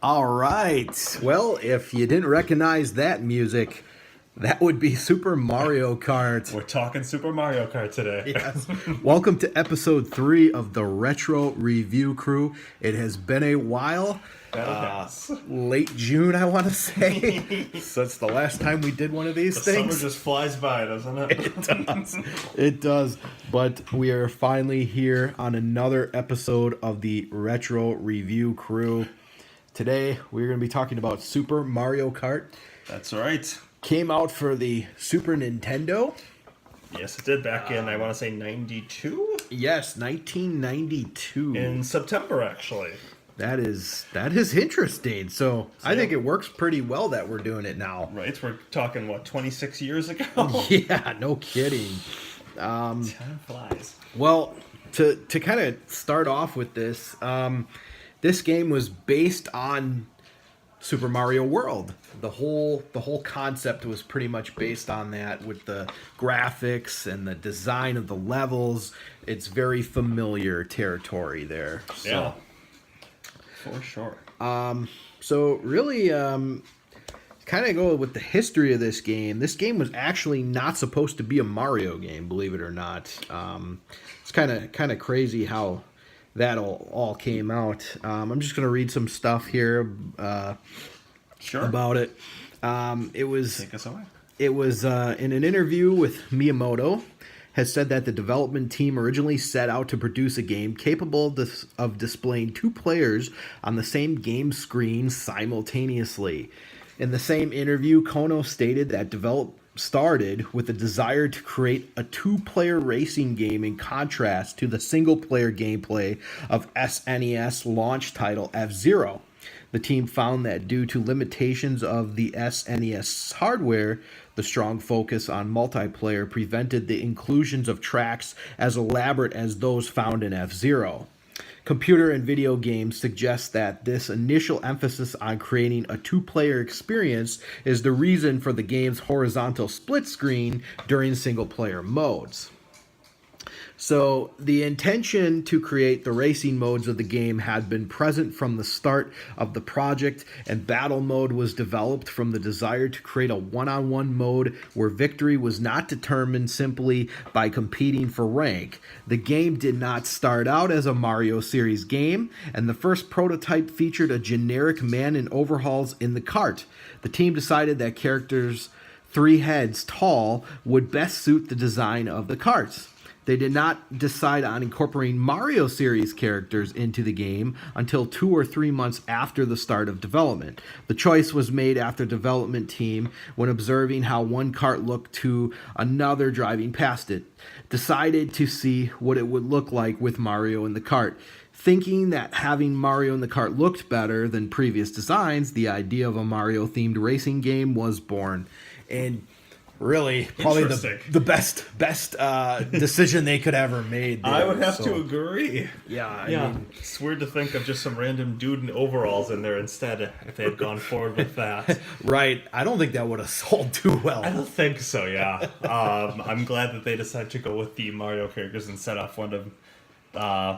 All right. Well, if you didn't recognize that music, that would be Super Mario Kart. We're talking Super Mario Kart today. Yes. Welcome to episode 3 of the Retro Review Crew. It has been a while. Late June, I want to say. So it's the last time we did one of these The things. summer just flies by, doesn't it? It does. It does. But we are finally here on another episode of the Retro Review Crew. Today, we're going to be talking about Super Mario Kart. That's right. Came out for the Super Nintendo. Yes, it did back in, I want to say, 92? Yes, 1992. In September, actually. That is interesting. So I think it works pretty well that we're doing it now. Right, we're talking, 26 years ago? Yeah, no kidding. Time flies. Well, to kind of start off with this, this game was based on Super Mario World. The whole concept was pretty much based on that, with the graphics and the design of the levels. It's very familiar territory there. So. Yeah, for sure. So really, kind of go with the history of this game. This game was actually not supposed to be a Mario game, believe it or not. It's kind of crazy how that all came out. I'm just gonna read some stuff here Sure. about it. It was Take us away. in an interview with Miyamoto, has said that the development team originally set out to produce a game capable of displaying two players on the same game screen simultaneously. In the same interview, Kono stated that development started with a desire to create a two-player racing game in contrast to the single-player gameplay of SNES launch title F-Zero. The team found that due to limitations of the SNES hardware, the strong focus on multiplayer prevented the inclusions of tracks as elaborate as those found in F-Zero. Computer and video games suggest that this initial emphasis on creating a two-player experience is the reason for the game's horizontal split screen during single-player modes. So the intention to create the racing modes of the game had been present from the start of the project, and battle mode was developed from the desire to create a one-on-one mode where victory was not determined simply by competing for rank. The game did not start out as a Mario series game, and the first prototype featured a generic man in overalls in the cart. The team decided that characters 3 heads tall would best suit the design of the carts. They did not decide on incorporating Mario series characters into the game until 2 or 3 months after the start of development. The choice was made after development team, when observing how one cart looked to another driving past it, decided to see what it would look like with Mario in the cart. Thinking that having Mario in the cart looked better than previous designs, the idea of a Mario-themed racing game was born. And really, probably the best decision they could ever made there. I would have to agree. Yeah, I mean, it's weird to think of just some random dude in overalls in there instead if they had gone forward with that. right. I don't think that would have sold too well. I don't think so, yeah. I'm glad that they decided to go with the Mario characters instead of one of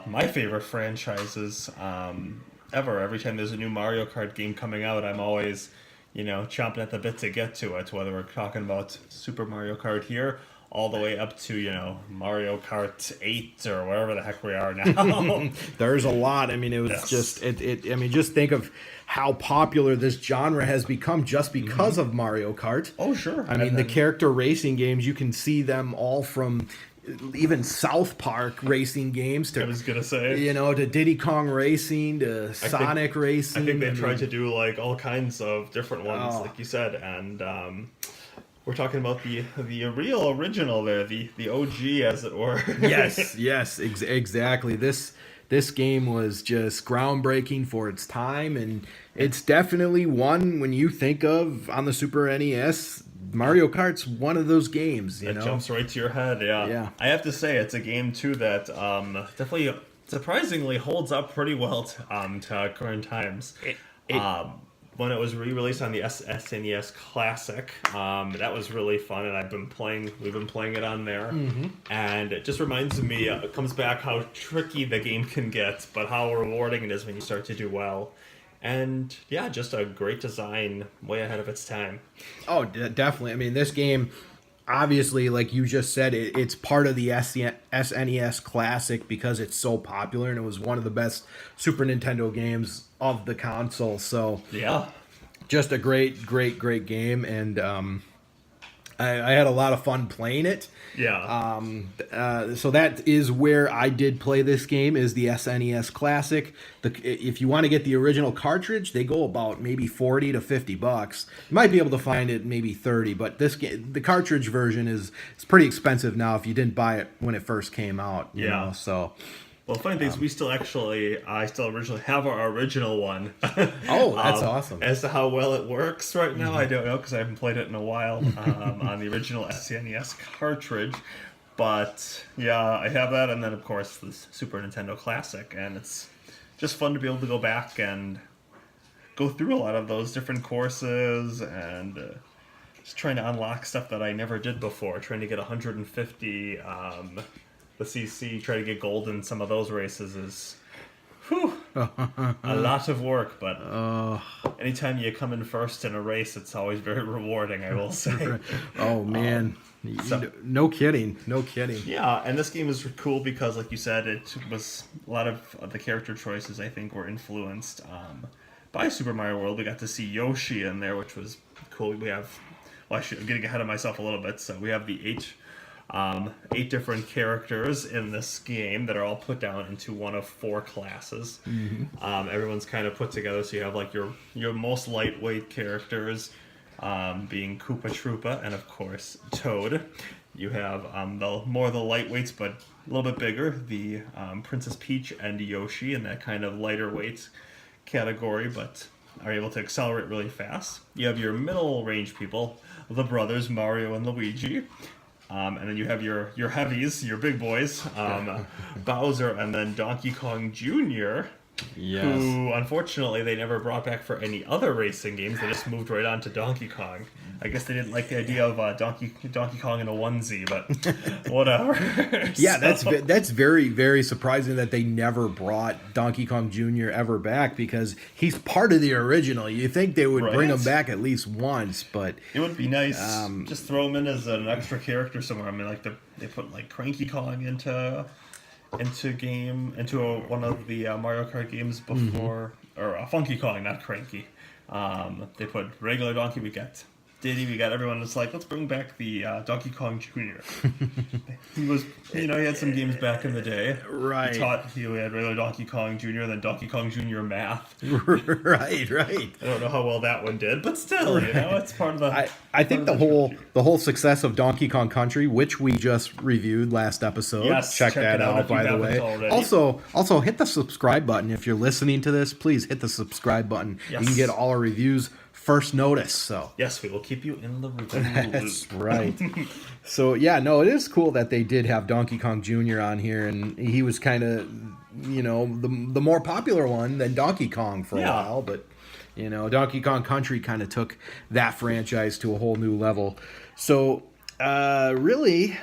my favorite franchises ever. Every time there's a new Mario Kart game coming out, I'm always chomping at the bit to get to it, whether we're talking about Super Mario Kart here, all the way up to, Mario Kart 8 or wherever the heck we are now. There's a lot. I mean, it was just think of how popular this genre has become just because of Mario Kart. Oh, sure. I mean, the character racing games, you can see them all from even South Park racing games to, I was gonna say, to Diddy Kong Racing to Sonic Racing. I think they tried to do like all kinds of different ones, like you said, and we're talking about the real original there, the OG, as it were. yes, exactly. This game was just groundbreaking for its time, and it's definitely one when you think of on the Super NES. Mario Kart's one of those games, It jumps right to your head, yeah. I have to say, it's a game, too, that definitely surprisingly holds up pretty well to current times. When it was re-released on the SNES Classic, that was really fun, and we've been playing it on there. Mm-hmm. And it just reminds me, it comes back how tricky the game can get, but how rewarding it is when you start to do well. And yeah, just a great design, way ahead of its time. Oh, definitely. I mean, this game, obviously, like you just said, it's part of the SNES Classic because it's so popular and it was one of the best Super Nintendo games of the console. So, Yeah. just a great game. And I had a lot of fun playing it. Yeah. So that is where I did play this game, is the SNES Classic. If you want to get the original cartridge, they go about maybe 40 to 50 bucks. You might be able to find it maybe 30, but this game, the cartridge version is pretty expensive now if you didn't buy it when it first came out. You Yeah. know, so Well, the funny thing is, I still originally have our original one. oh, that's awesome. As to how well it works right now, I don't know because I haven't played it in a while on the original SNES cartridge. But yeah, I have that, and then of course the Super Nintendo Classic, and it's just fun to be able to go back and go through a lot of those different courses and just trying to unlock stuff that I never did before. Trying to get 150. The CC, try to get gold in some of those races is a lot of work, but anytime you come in first in a race, it's always very rewarding, I will say. Oh man, so- no kidding. Yeah, and this game is cool because, like you said, it was a lot of the character choices, I think, were influenced by Super Mario World. We got to see Yoshi in there, which was cool. We have, well, I'm getting ahead of myself a little bit, so we have the eight different characters in this game that are all put down into one of 4 classes. Everyone's kind of put together, so you have like your most lightweight characters, being Koopa Troopa and of course Toad. You have the lightweights but a little bit bigger, the Princess Peach and Yoshi in that kind of lighter weight category, but are able to accelerate really fast. You have your middle range people, the brothers Mario and Luigi. And then you have your heavies, your big boys, Bowser and then Donkey Kong Jr., Yes. who unfortunately they never brought back for any other racing games. They just moved right on to Donkey Kong. I guess they didn't like the idea of Donkey Kong in a onesie, but whatever. Yeah, So- that's very surprising that they never brought Donkey Kong Jr. ever back, because he's part of the original. You think they would bring Right? him back at least once, but It would be nice. Just throw him in as an extra character somewhere. I mean, like they put like Cranky Kong into one of the Mario Kart games before, or Funky Kong, not Cranky. They put regular Donkey. We got Diddy. We got everyone. It's like, let's bring back the Donkey Kong Jr. He was, he had some games back in the day. Right. He had regular Donkey Kong Jr. then Donkey Kong Jr. Math. right. I don't know how well that one did, but still, it's part of the. I think the whole success of Donkey Kong Country, which we just reviewed last episode, Yes, check that it out out if you by the haven't way. already. Also hit the subscribe button if you're listening to this. Please hit the subscribe button. Yes. You can get all our reviews first notice. So Yes, we will keep you in the review that's loop. right. So yeah, no, it is cool that they did have Donkey Kong Jr. on here, and he was kind of, the more popular one than Donkey Kong for a Yeah. while, but Donkey Kong Country kind of took that franchise to a whole new level. So really,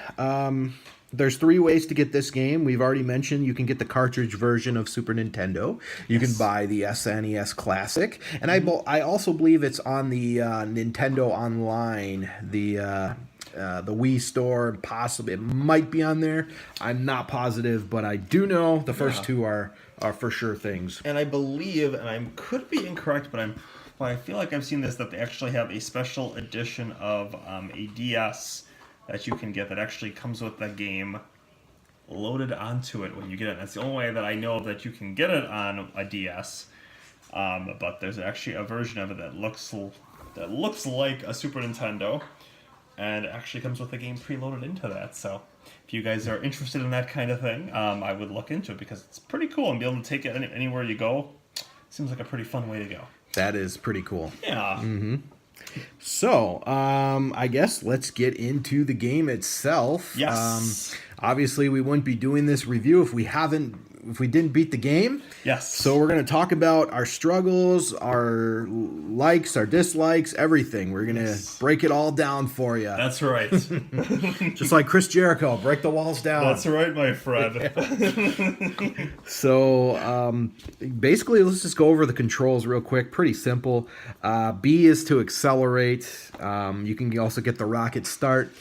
there's 3 ways to get this game. We've already mentioned you can get the cartridge version of Super Nintendo. You can buy the SNES Classic, and I also believe it's on the Nintendo Online, the Wii store. Possibly it might be on there. I'm not positive, but I do know the first 2 are for sure things. And I believe, and I could be incorrect, but I feel like I've seen this, that they actually have a special edition of a DS that you can get that actually comes with the game loaded onto it when you get it. That's the only way that I know that you can get it on a DS. But there's actually a version of it that looks like a Super Nintendo, and it actually comes with the game preloaded into that. So if you guys are interested in that kind of thing, I would look into it because it's pretty cool, and be able to take it anywhere you go. Seems like a pretty fun way to go. That is pretty cool. Yeah. So, I guess let's get into the game itself. Yes. Obviously, we wouldn't be doing this review if we haven't didn't beat the game. Yes. So we're going to talk about our struggles, our likes, our dislikes, everything. We're going to break it all down for you. That's right. Just like Chris Jericho, break the walls down. That's right, my friend. So basically, let's just go over the controls real quick. Pretty simple. B is to accelerate. You can also get the rocket start.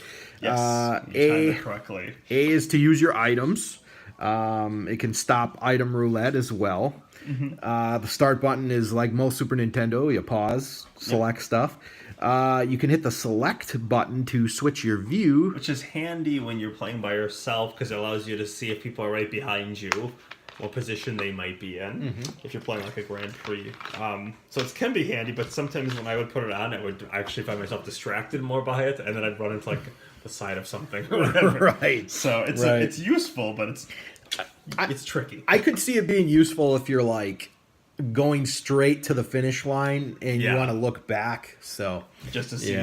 Yes, you timed it correctly. A is to use your items. It can stop item roulette as well. The start button is like most Super Nintendo. You pause, select stuff. You can hit the select button to switch your view. Which is handy when you're playing by yourself because it allows you to see if people are right behind you, what position they might be in, if you're playing like a Grand Prix. So it can be handy, but sometimes when I would put it on, I would actually find myself distracted more by it, and then I'd run into like the side of something or whatever. Right. So it's useful, but it's tricky. I could see it being useful if you're like going straight to the finish line and you want to look back. So just to see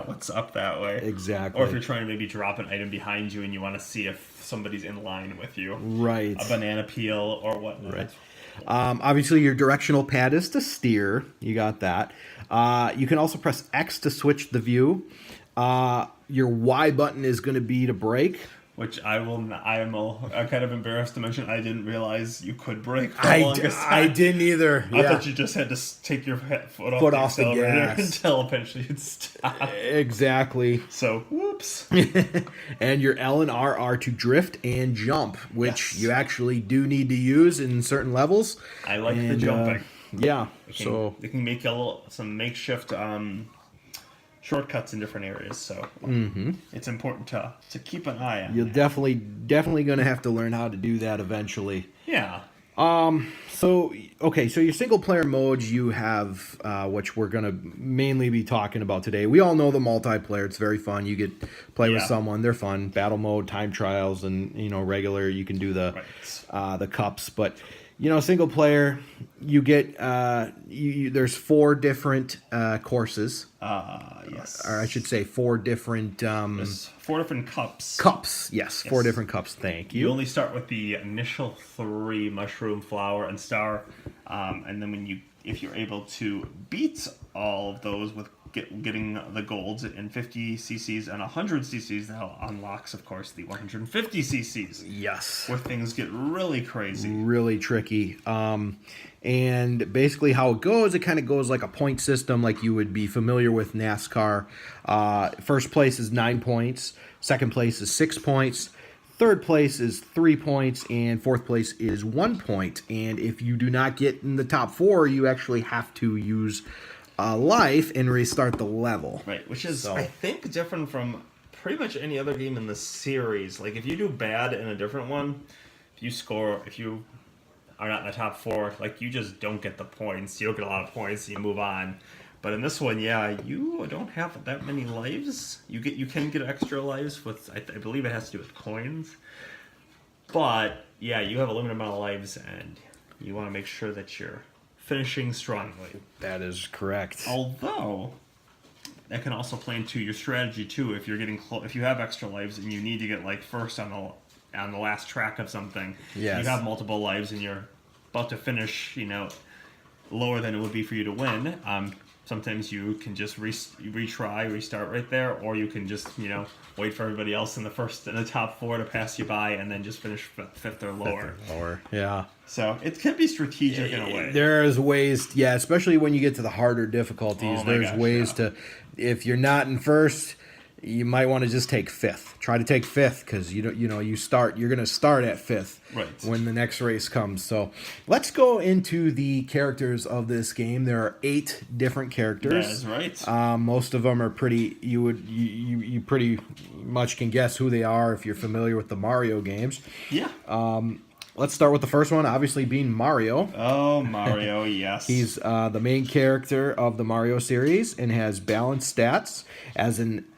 what's up that way. Exactly. Or if you're trying to maybe drop an item behind you and you want to see if somebody's in line with you. Right. A banana peel or whatnot. Right. Obviously, your directional pad is to steer. You got that. You can also press X to switch the view. Your Y button is going to be to brake. Which I'm kind of embarrassed to mention. I didn't realize you could brake. I didn't either. I thought you just had to take your foot off the accelerator until eventually you'd stop. Exactly. So, whoops. And your L and R are to drift and jump, which you actually do need to use in certain levels. I like the jumping. They can make some makeshift shortcuts in different areas, so it's important to keep an eye on. You're definitely going to have to learn how to do that eventually. Yeah. So your single player modes you have, which we're going to mainly be talking about today. We all know the multiplayer. It's very fun. You get play with someone. They're fun. Battle mode, time trials, and regular. You can do the cups, but. Single player, you get there's 4 different courses. Yes. Or I should say 4 different... There's 4 different cups. Cups, yes. 4 different cups, thank you. You only start with the initial 3, mushroom, flower, and star. And then if you're able to beat all of those with getting the golds in 50 cc's and 100 cc's, that unlocks, of course, the 150 cc's. Yes. Where things get really crazy. Really tricky. And basically how it kind of goes like a point system like you would be familiar with NASCAR. First place is 9 points. Second place is 6 points. Third place is 3 points. And fourth place is 1 point. And if you do not get in the top 4, you actually have to use... life and restart the level. Right, which is, I think, different from pretty much any other game in the series. Like, if you do bad in a different one, if you are not in the top 4, like, you just don't get the points. You don't get a lot of points, you move on. But in this one, you don't have that many lives. You can get extra lives with, I believe it has to do with coins. But, you have a limited amount of lives, and you want to make sure that you're finishing strongly. That is correct. Although that can also play into your strategy too. If you're getting if you have extra lives and you need to get like first on the last track of something, you have multiple lives and you're about to finish, lower than it would be for you to win. Sometimes you can just restart right there, or you can just wait for everybody else in the top 4 to pass you by, and then just finish 5th or lower. So it can be strategic in a way. There's ways, especially when you get to the harder difficulties. There's ways to, if you're not in first, you might want to just take 5th. Try to take 5th because you're going to start at 5th when the next race comes. So let's go into the characters of this game. There are 8 different characters. That is right. Most of them are pretty. You pretty much can guess who they are if you're familiar with the Mario games. Yeah. Let's start with the first one, obviously being Mario. Oh, Mario, yes. He's the main character of the Mario series and has balanced stats.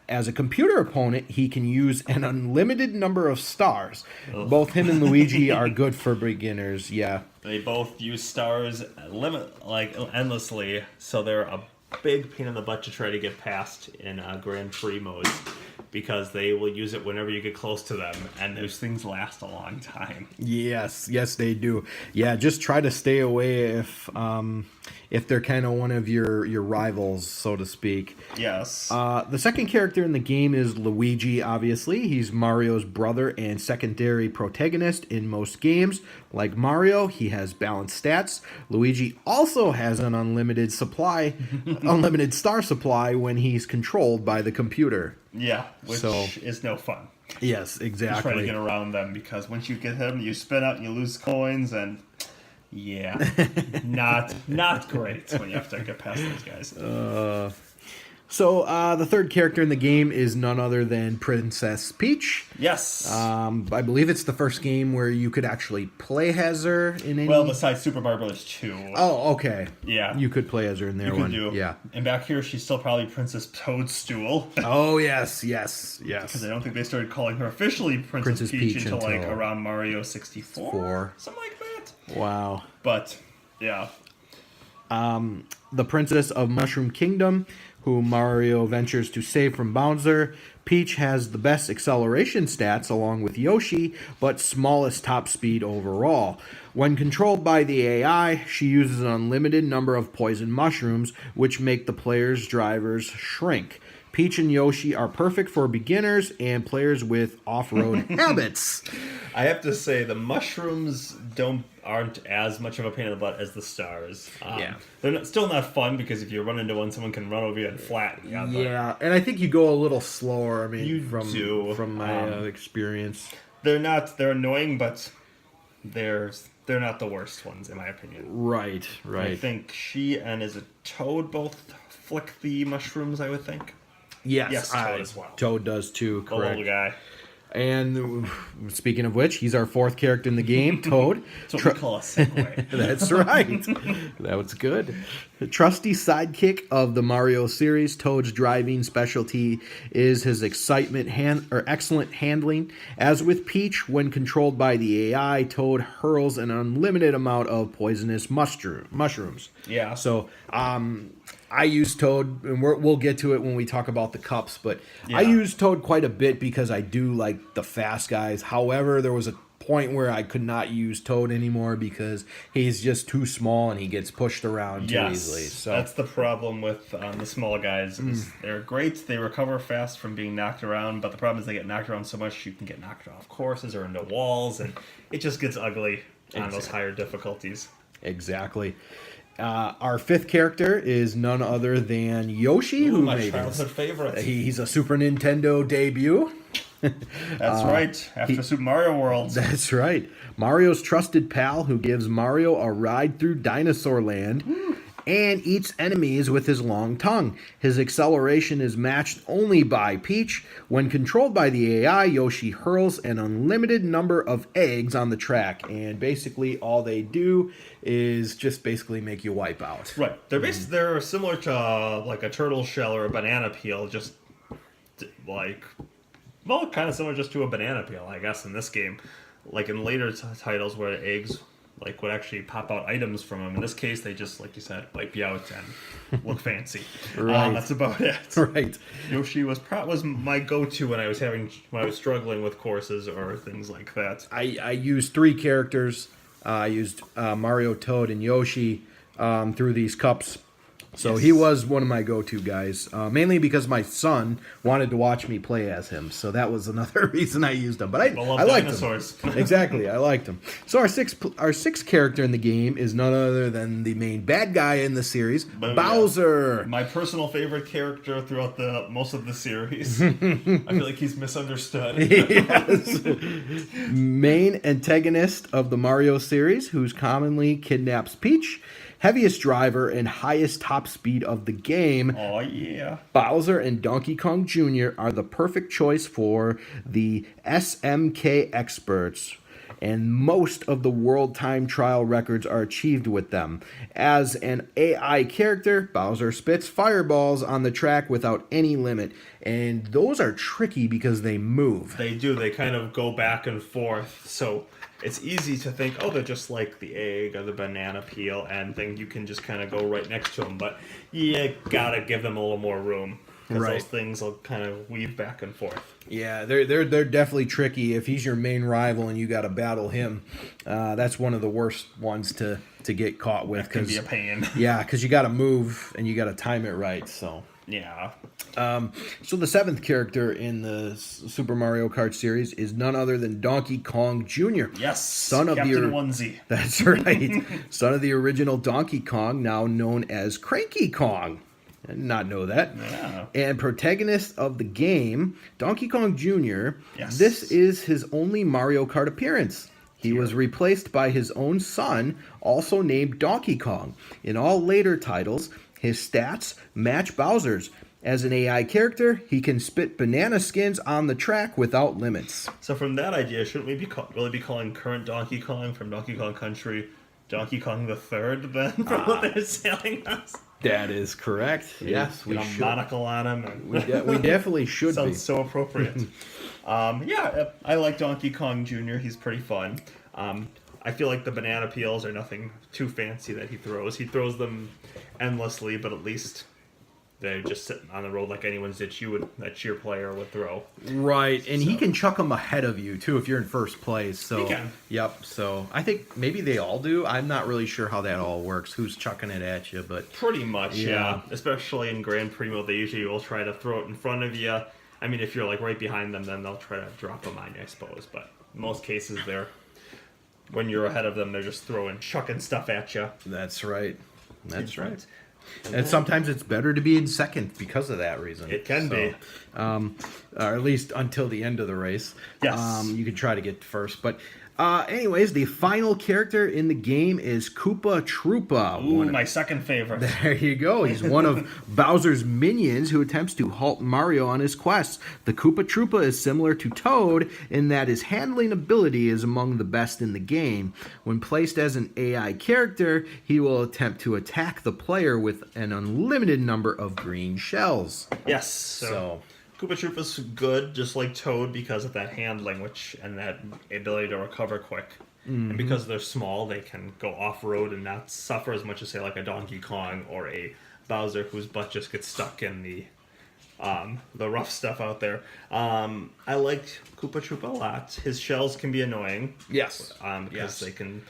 As a computer opponent, he can use an unlimited number of stars. Ugh. Both him and Luigi are good for beginners, They both use stars endlessly, so they're a big pain in the butt to try to get past in Grand Prix modes. because they will use it whenever you get close to them, and those things last a long time. Yes, they do. Yeah, just try to stay away if they're kind of one of your rivals, so to speak. Yes. The second character in the game is Luigi, obviously. He's Mario's brother and secondary protagonist in most games. Like Mario, he has balanced stats. Luigi also has an unlimited star supply when he's controlled by the computer. Yeah, which is no fun. Yes, exactly. Just trying to get around them, because once you get him, you spin out and you lose coins, and not great when you have to get past those guys. So the third character in the game is none other than Princess Peach. Yes. I believe it's the first game where you could actually play as her in any... Well, besides Super Mario Bros. 2. Oh, okay. Yeah. You could play as her in there. Yeah. And back here, she's still probably Princess Toadstool. Oh, yes. Because I don't think they started calling her officially Princess Peach until like around Mario 64. Something like that. Wow. But, yeah. The Princess of Mushroom Kingdom, who Mario ventures to save from Bowser. Peach has the best acceleration stats along with Yoshi, but smallest top speed overall. When controlled by the AI, she uses an unlimited number of poison mushrooms, which make the player's drivers shrink. Peach and Yoshi are perfect for beginners and players with off-road habits. I have to say, the mushrooms aren't as much of a pain in the butt as the stars. They're still not fun, because if you run into one, someone can run over you and flatten you. Yeah, and I think you go a little slower. I mean, from my experience. They're annoying, but they're not the worst ones, in my opinion. Right. I think she and is it Toad both flick the mushrooms, I would think. Yes, Toad as well. Toad does too, correct. The little guy. And speaking of which, he's our fourth character in the game, Toad. That's what we call a segue. That's right. That was good. The trusty sidekick of the Mario series, Toad's driving specialty is his excellent handling. As with Peach, when controlled by the AI, Toad hurls an unlimited amount of poisonous mushrooms. Yeah. So, I use Toad, and we'll get to it when we talk about the cups, but I use Toad quite a bit because I do like the fast guys. However, there was a point where I could not use Toad anymore because he's just too small and he gets pushed around too easily. So that's the problem with the small guys. Is they're great. They recover fast from being knocked around, but the problem is they get knocked around so much you can get knocked off courses or into walls, and it just gets ugly on those higher difficulties. Exactly. Our fifth character is none other than Yoshi, who my made childhood favorite. He's a Super Nintendo debut. That's right. After Super Mario World. That's right. Mario's trusted pal who gives Mario a ride through Dinosaur Land and eats enemies with his long tongue. His acceleration is matched only by Peach. When controlled by the AI, Yoshi hurls an unlimited number of eggs on the track, and basically all they do is just basically make you wipe out. Right. They're similar to like a turtle shell or a banana peel, just like, well, kind of similar just to a banana peel, I guess, in this game. Like in later titles where the eggs would actually pop out items from them. In this case, they just, like you said, wipe you out and look fancy. Right. That's about it. Right. Yoshi was my go-to when I was struggling with courses or things like that. I used three characters. I used Mario, Toad, and Yoshi through these cups. So he was one of my go-to guys, mainly because my son wanted to watch me play as him. So that was another reason I used him. But I liked dinosaurs. him. Exactly, I liked him. So our sixth character in the game is none other than the main bad guy in the series, Bowser. My personal favorite character throughout most of the series. I feel like he's misunderstood. Yes. Main antagonist of the Mario series, who's commonly kidnaps Peach. Heaviest driver and highest top speed of the game. Oh, yeah. Bowser and Donkey Kong Jr. are the perfect choice for the SMK experts, and most of the world time trial records are achieved with them. As an AI character, Bowser spits fireballs on the track without any limit, and those are tricky because they move. They do. They kind of go back and forth, so it's easy to think, oh, they're just like the egg or the banana peel, and then you can just kind of go right next to them. But you gotta give them a little more room. because Right. those things will kind of weave back and forth. Yeah, they're definitely tricky. If he's your main rival and you got to battle him, that's one of the worst ones to get caught with. That can be a pain. Yeah, because you got to move and you got to time it right. So. Yeah. So the seventh character in the Super Mario Kart series is none other than Donkey Kong Jr. Yes. Son of Captain the Onesie. That's right. Son of the original Donkey Kong, now known as Cranky Kong. I did not know that. Yeah. And protagonist of the game, Donkey Kong Jr. Yes. This is his only Mario Kart appearance. He was replaced by his own son, also named Donkey Kong. In all later titles, his stats match Bowser's. As an AI character, he can spit banana skins on the track without limits. So from that idea, shouldn't we be really be calling current Donkey Kong from Donkey Kong Country Donkey Kong the Third then, from what they're selling us? That is correct. Yes, we Get a should. monocle on him. And We definitely should be. sounds so appropriate. Yeah, I like Donkey Kong Jr. He's pretty fun. I feel like the banana peels are nothing too fancy that he throws. He throws them endlessly, but at least they're just sitting on the road like anyone's that cheer player would throw. Right, and he So- can chuck them ahead of you too if you're in first place. So He can. Yep. So I think maybe they all do. I'm not really sure how that all works. Who's chucking it at you? But Pretty much, Yeah. yeah. Especially in Grand Prix mode, they usually will try to throw it in front of you. I mean, if you're like right behind them, then they'll try to drop them on you, I suppose. But in most cases, when you're ahead of them, they're just chucking stuff at you. that's right. That's In front. right. And sometimes it's better to be in second because of that reason. It can be. or at least until the end of the race. Yes. You can try to get first. But anyways, the final character in the game is Koopa Troopa. Ooh, my second favorite. There you go. He's one of Bowser's minions who attempts to halt Mario on his quest. The Koopa Troopa is similar to Toad in that his handling ability is among the best in the game. When placed as an AI character, he will attempt to attack the player with an unlimited number of green shells. Yes. So Koopa Troopa's good, just like Toad, because of that handling, and that ability to recover quick. And because they're small, they can go off-road and not suffer as much as, say, like a Donkey Kong or a Bowser whose butt just gets stuck in the rough stuff out there. I liked Koopa Troopa a lot. His shells can be annoying. yes, Because yes. they can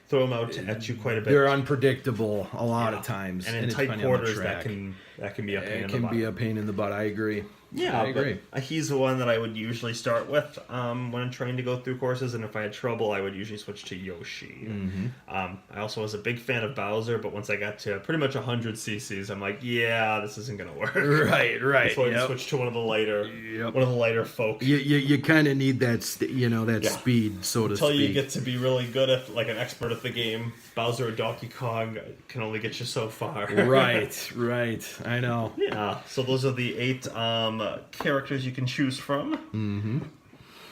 throw them out at you quite a bit. They're unpredictable a lot Yeah. of times, And in it's tight depending on the quarters, track. that can be a pain It in the can butt. be a pain in the butt. I agree. Yeah, I agree. but he's the one that I would usually start with when I'm trying to go through courses, and if I had trouble, I would usually switch to Yoshi. I also was a big fan of Bowser, but once I got to pretty much 100 cc's, I'm like, yeah, this isn't gonna work. Right, right. So I Yep. switched to one of the lighter folk. You kind of need that that Yeah. speed, so to Until speak. you get to be really good at, like, an expert at the game, Bowser or Donkey Kong can only get you so far. Right, right. I know. Yeah, so those are the 8 characters you can choose from. Mm-hmm.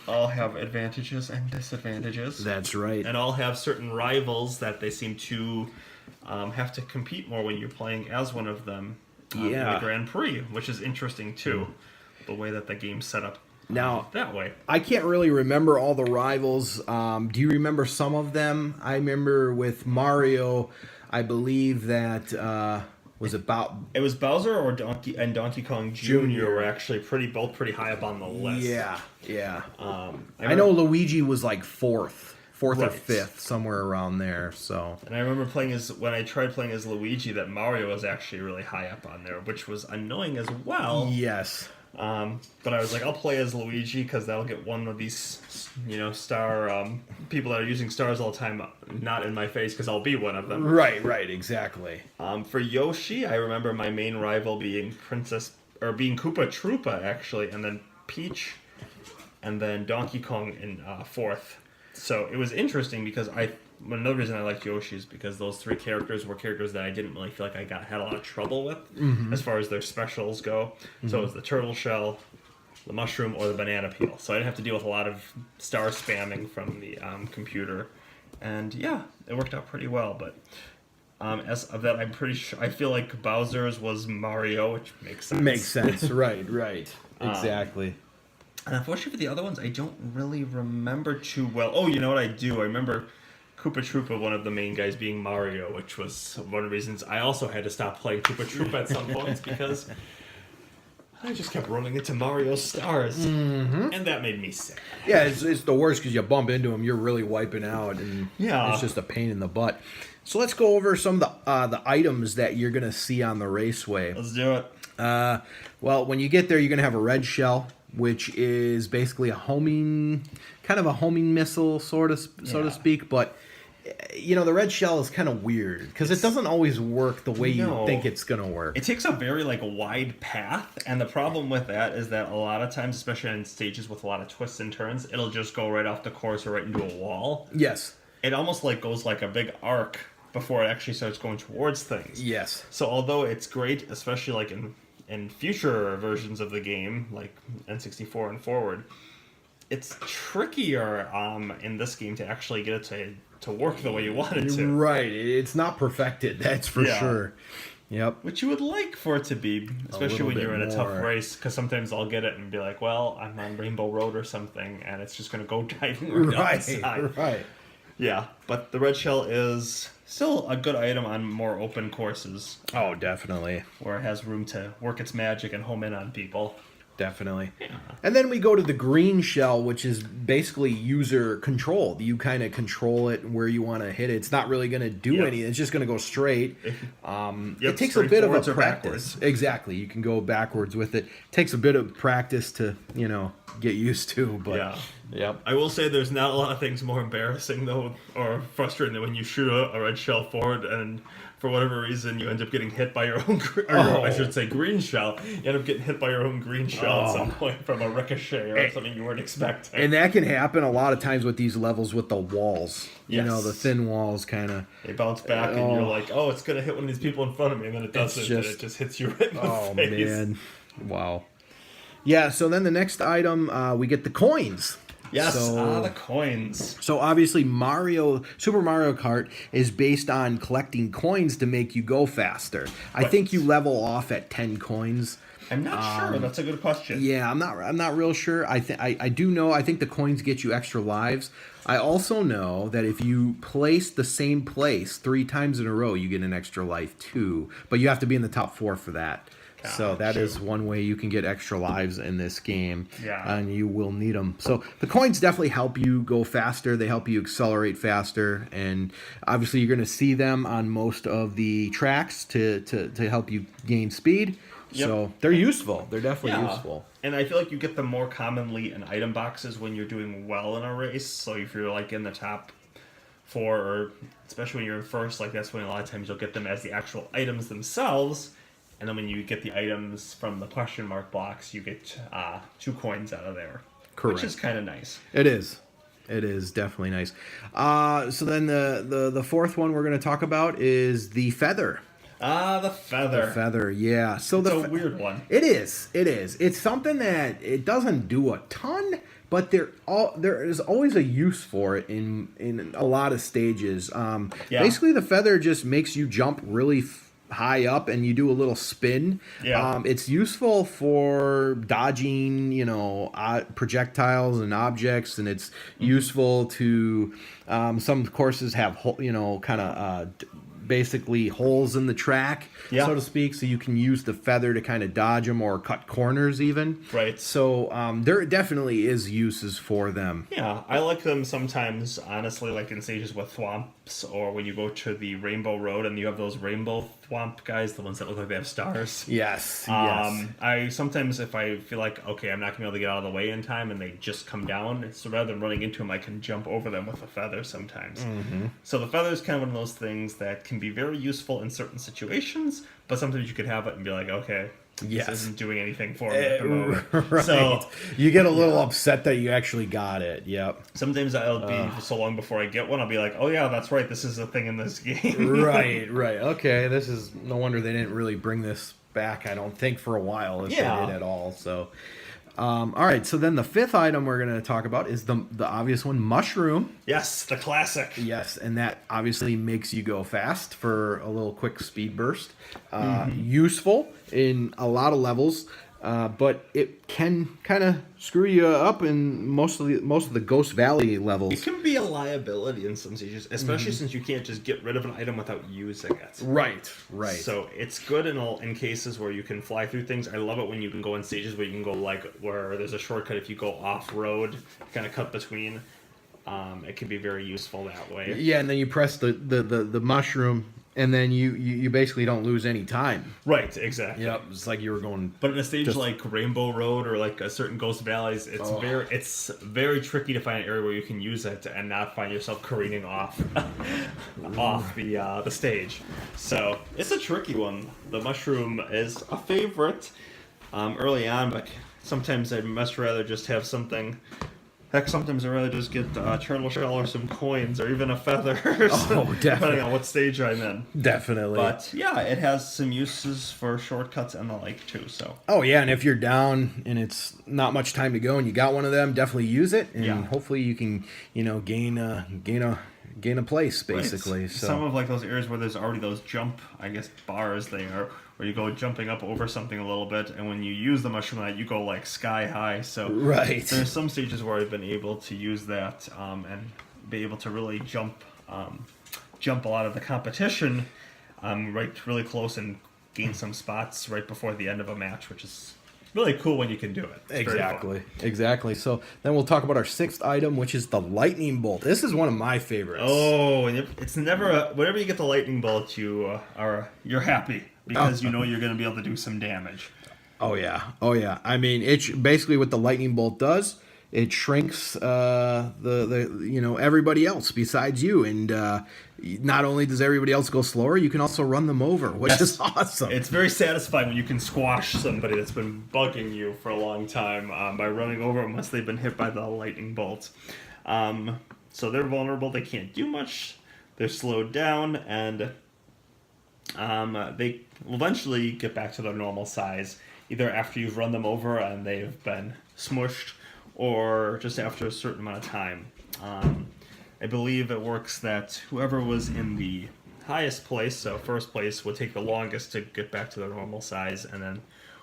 All have advantages and disadvantages. That's right. And all have certain rivals that they seem to have to compete more when you're playing as one of them in Yeah. the Grand Prix, which is interesting too, the way that the game's set up Now, that way. I can't really remember all the rivals. Do you remember some of them? I remember with Mario, I believe that was about. It was Bowser or Donkey Kong Jr. Junior. were actually both pretty high up on the list. Yeah, yeah. I I know Luigi was like fourth or Right. fifth, somewhere around there. So And I remember when I tried playing as Luigi, that Mario was actually really high up on there, which was annoying as well. yes, But I was like, I'll play as Luigi because that'll get one of these, star people that are using stars all the time not in my face because I'll be one of them. right, exactly. For Yoshi, I remember my main rival being being Koopa Troopa actually, and then Peach, and then Donkey Kong in fourth. So it was interesting because another reason I liked Yoshi is because those 3 characters were characters that I didn't really feel like I had a lot of trouble with as far as their specials go. So it was the turtle shell, the mushroom, or the banana peel. So I didn't have to deal with a lot of star spamming from the computer. And yeah, it worked out pretty well. But as of that, I'm pretty sure, I feel like Bowser's was Mario, which makes sense. Makes sense. right. Exactly. And unfortunately for the other ones, I don't really remember too well. Oh, you know what I do? I remember Koopa Troopa, one of the main guys, being Mario, which was one of the reasons I also had to stop playing Koopa Troopa at some points because I just kept running into Mario stars, and that made me sick. Yeah, it's the worst because you bump into them, you're really wiping out, and Yeah. it's just a pain in the butt. So let's go over some of the items that you're going to see on the raceway. Let's do it. Well, when you get there, you're going to have a red shell, which is basically kind of a homing missile, so to speak. But the red shell is kind of weird because it doesn't always work the way you think it's going to work. It takes a very wide path, and the problem with that is that a lot of times, especially in stages with a lot of twists and turns, it'll just go right off the course or right into a wall. Yes. It almost goes like a big arc before it actually starts going towards things. Yes. So although it's great, especially in future versions of the game, like N64 and forward, it's trickier in this game to actually get it to work the way you want it to. Right. It's not perfected, that's for sure. Yep. Which you would like for it to be, especially when you're in a tough race, because sometimes I'll get it and be like, well, I'm on Rainbow Road or something, and it's just going to go diving right down the side. Right. Yeah, but the red shell is still a good item on more open courses. Oh, definitely. Where it has room to work its magic and home in on people. Definitely. Yeah. And then we go to the green shell, which is basically user controlled. You kind of control it where you want to hit it. It's not really going to do anything. It's just going to go straight. It takes a bit of a practice. Exactly. You can go backwards with it. It takes a bit of practice to, get used to. But yeah. Yep. I will say there's not a lot of things more embarrassing, though, or frustrating than when you shoot a red shell forward and for whatever reason, you end up getting hit by your own, I should say green shell. You end up getting hit by your own green shell at some point from a ricochet or something you weren't expecting. And that can happen a lot of times with these levels with the walls. Yes. The thin walls kind of... They bounce back and you're like, oh, it's going to hit one of these people in front of me, and then it doesn't, and it just hits you right in the face. Oh, man. Wow. Yeah, so then the next item, we get the coins. Yes, the coins. So obviously Super Mario Kart is based on collecting coins to make you go faster. I think you level off at 10 coins. I'm not sure. That's a good question. Yeah, I'm not real sure. I do know. I think the coins get you extra lives. I also know that if you place the same place 3 times in a row, you get an extra life too. But you have to be in the top 4 for that. So that is one way you can get extra lives in this game, and you will need them. So the coins definitely help you go faster. They help you accelerate faster, and obviously you're going to see them on most of the tracks to help you gain speed. Yep. So they're useful. They're definitely useful. And I feel like you get them more commonly in item boxes when you're doing well in a race. So if you're in the top 4, or especially when you're in first, that's when a lot of times you'll get them as the actual items themselves. And then when you get the items from the question mark box, you get 2 coins out of there. Correct. Which is kind of nice. It is. It is definitely nice. So then the fourth one we're going to talk about is the feather. The feather. The feather, yeah. So it's a weird one. It is. It's something that it doesn't do a ton, but there is always a use for it in a lot of stages. Basically, the feather just makes you jump really high up and you do a little spin. It's useful for dodging projectiles and objects, and it's useful to some courses have kind of basically holes in the track, so to speak, so you can use the feather to kind of dodge them or cut corners even. Right. So there definitely is uses for them. Yeah, I like them sometimes, honestly, in stages with thwomps, or when you go to the Rainbow Road and you have those rainbow thwomp guys, the ones that look like they have stars. Yes. I sometimes, if I feel like, okay, I'm not going to be able to get out of the way in time and they just come down, so rather than running into them, I can jump over them with a feather sometimes. Mm-hmm. So the feather is kind of one of those things that can be very useful in certain situations, but sometimes you could have it and be like, okay, this isn't doing anything for me at the moment. Right. So you get a little upset that you actually got it. Yep. Sometimes I'll be so long before I get one, I'll be like, oh yeah, that's right, this is a thing in this game. Right. Okay, this is no wonder they didn't really bring this back, I don't think, for a while, if they did at all. So all right, so then the fifth item we're going to talk about is the obvious one, mushroom. Yes, the classic. Yes, and that obviously makes you go fast for a little quick speed burst. Useful in a lot of levels. but it can kind of screw you up in most of the Ghost Valley levels. It can be a liability in some stages, especially since you can't just get rid of an item without using it. Right. So it's good in cases where you can fly through things. I love it when you can go in stages where you can go like where there's a shortcut if you go off road, kind of cut between. It can be very useful that way. Yeah, and then you press the mushroom, and then you basically don't lose any time. Right, exactly. Yep, it's like you were going. But in a stage like Rainbow Road or like a certain Ghost Valleys, it's very tricky to find an area where you can use it and not find yourself careening off the stage. So it's a tricky one. The mushroom is a favorite early on, but sometimes I'd much rather just have something. Heck, sometimes I'd rather just get a turtle shell or some coins or even a feather. Oh, definitely. Depending on what stage I'm in. Definitely. But yeah, it has some uses for shortcuts and the like too. So. Oh yeah, and if you're down and it's not much time to go and you got one of them, definitely use it, and hopefully you can gain a place basically. Right. So some of like those areas where there's already those jump, I guess bars there, where you go jumping up over something a little bit, and when you use the mushroom light, you go like sky high. So there's some stages where I've been able to use that and be able to really jump a lot of the competition right really close and gain some spots right before the end of a match, which is really cool when you can do it. It's exactly. So then we'll talk about our sixth item, which is the lightning bolt. This is one of my favorites. Oh, and it's never whenever you get the lightning bolt, you're happy because you know you're going to be able to do some damage. Oh yeah. I mean, it's basically what the lightning bolt does. It shrinks everybody else besides you, and not only does everybody else go slower, you can also run them over, which is awesome. It's very satisfying when you can squash somebody that's been bugging you for a long time by running over once they've been hit by the lightning bolt. So they're vulnerable; they can't do much. They're slowed down, and they will eventually get back to their normal size, either after you've run them over and they've been smushed, or just after a certain amount of time. I believe it works that whoever was in the highest place, so first place, would take the longest to get back to their normal size, and then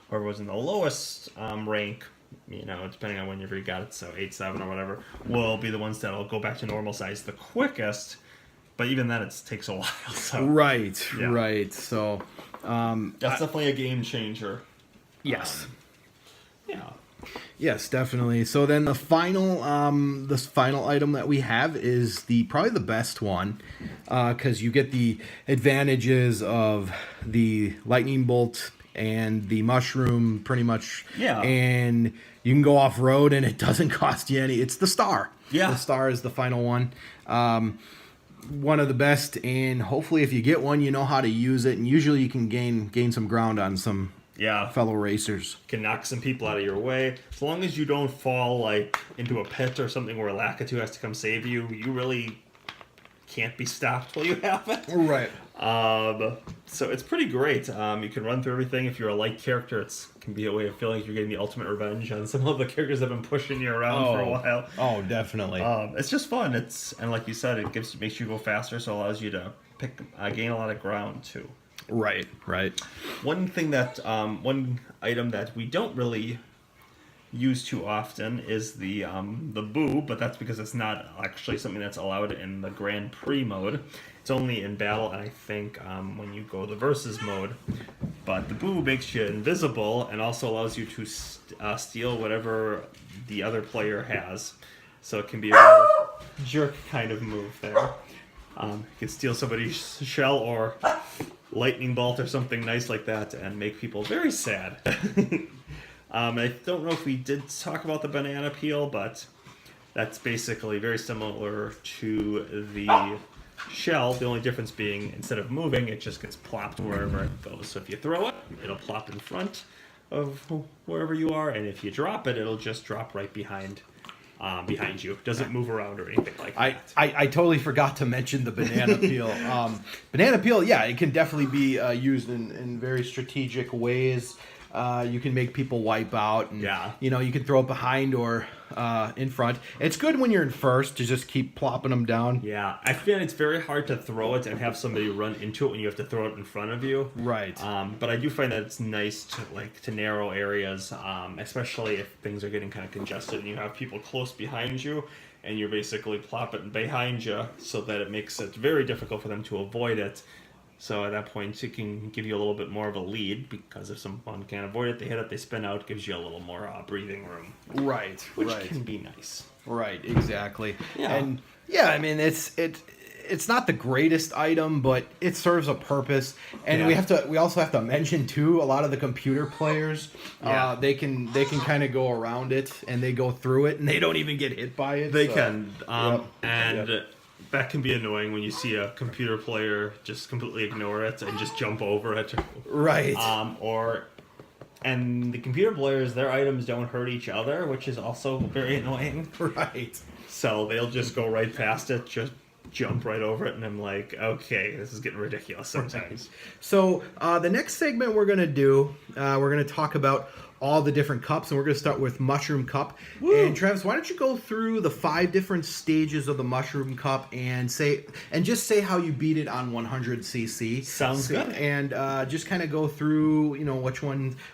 whoever was in the lowest rank, depending on whenever you got it, so 8, 7, or whatever, will be the ones that'll go back to normal size the quickest. But even then, it takes a while. So. Right. So that's definitely a game changer. Yes. Yeah. Yes, definitely. So then the final item that we have is probably the best one, because you get the advantages of the lightning bolt and the mushroom pretty much. Yeah. And you can go off road and it doesn't cost you any. It's the star. Yeah. The star is the final one. One of the best, and hopefully if you get one, you know how to use it, and usually you can gain some ground on some fellow racers. Can knock some people out of your way. As long as you don't fall like into a pit or something where Lakitu has to come save you, you really can't be stopped while you have it. Right. So it's pretty great. You can run through everything. If you're a light character, it can be a way of feeling like you're getting the ultimate revenge on some of the characters that have been pushing you around for a while. Oh, definitely. It's just fun. And like you said, it makes you go faster, so it allows you to gain a lot of ground too. Right. One item that we don't really use too often is the boo, but that's because it's not actually something that's allowed in the Grand Prix mode. It's only in battle, and I think when you go the versus mode. But the boo makes you invisible and also allows you to steal whatever the other player has. So it can be a real jerk kind of move there. You can steal somebody's shell or lightning bolt or something nice like that and make people very sad. I don't know if we did talk about the banana peel, but that's basically very similar to the shell. The only difference being instead of moving, it just gets plopped wherever it goes. So if you throw it, it'll plop in front of wherever you are, and if you drop it, it'll just drop right behind you. It doesn't move around or anything like that. I totally forgot to mention the banana peel. Banana peel, yeah, it can definitely be used in very strategic ways. You can make people wipe out, and Yeah. you can throw it behind or in front. It's good when you're in first to just keep plopping them down. Yeah, I feel it's very hard to throw it and have somebody run into it when you have to throw it in front of you. Right. But I do find that it's nice to narrow areas, especially if things are getting kind of congested and you have people close behind you, and you're basically plopping behind you, so that it makes it very difficult for them to avoid it. So at that point, it can give you a little bit more of a lead, because if someone can't avoid it, they hit it, they spin out, gives you a little more breathing room. Right. Which right. can be nice. Right, exactly. Yeah. And yeah, I mean it's not the greatest item, but it serves a purpose. And Yeah. we also have to mention too, a lot of the computer players, Yeah. they can kind of go around it, and they go through it, and they don't even get hit by it. They so. can. Yep. And Yep. that can be annoying when you see a computer player just completely ignore it and just jump over it. Right. And the computer players, their items don't hurt each other, which is also very annoying. Right. So they'll just go right past it, just jump right over it, and I'm like, okay, this is getting ridiculous sometimes. So the next segment we're gonna do, we're gonna talk about all the different cups, and we're gonna start with Mushroom Cup. Woo! And Travis, why don't you go through the 5 different stages of the Mushroom Cup and just say how you beat it on 100cc. Sounds good. And just kind of go through,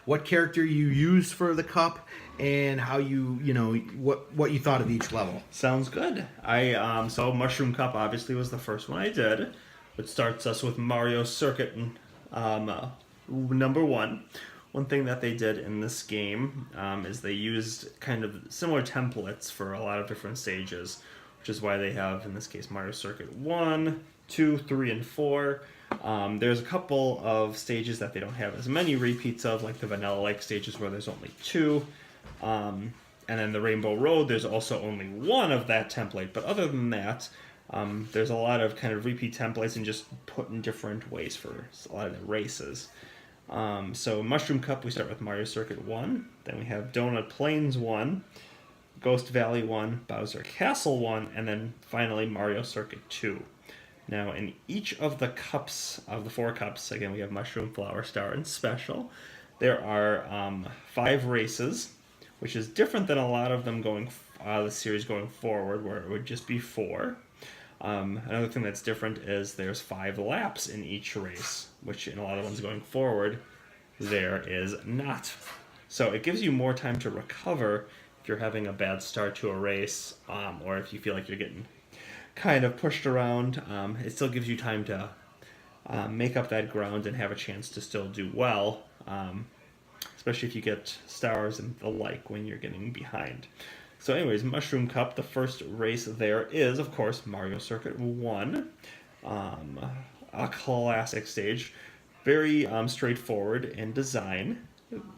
what character you used for the cup, and how what you thought of each level. Sounds good. So Mushroom Cup obviously was the first one I did, which starts us with Mario Circuit number 1. One thing that they did in this game is they used kind of similar templates for a lot of different stages, which is why they have, in this case, Mario Circuit 1, 2, 3, and 4. There's a couple of stages that they don't have as many repeats of, like the vanilla-like stages where there's only 2. And then the Rainbow Road, there's also only 1 of that template. But other than that, there's a lot of kind of repeat templates and just put in different ways for a lot of the races. So Mushroom Cup, we start with Mario Circuit 1. Then we have Donut Plains 1, Ghost Valley 1, Bowser Castle 1, and then finally Mario Circuit 2. Now, in each of the cups, of the 4 cups, again, we have Mushroom, Flower, Star, and Special. There are 5 races, which is different than a lot of them the series going forward, where it would just be 4. Another thing that's different is there's 5 laps in each race, which in a lot of ones going forward, there is not. So it gives you more time to recover if you're having a bad start to a race, or if you feel like you're getting kind of pushed around. It still gives you time to make up that ground and have a chance to still do well, especially if you get stars and the like when you're getting behind. So anyways, Mushroom Cup, the first race there is, of course, Mario Circuit 1, a classic stage. Very straightforward in design,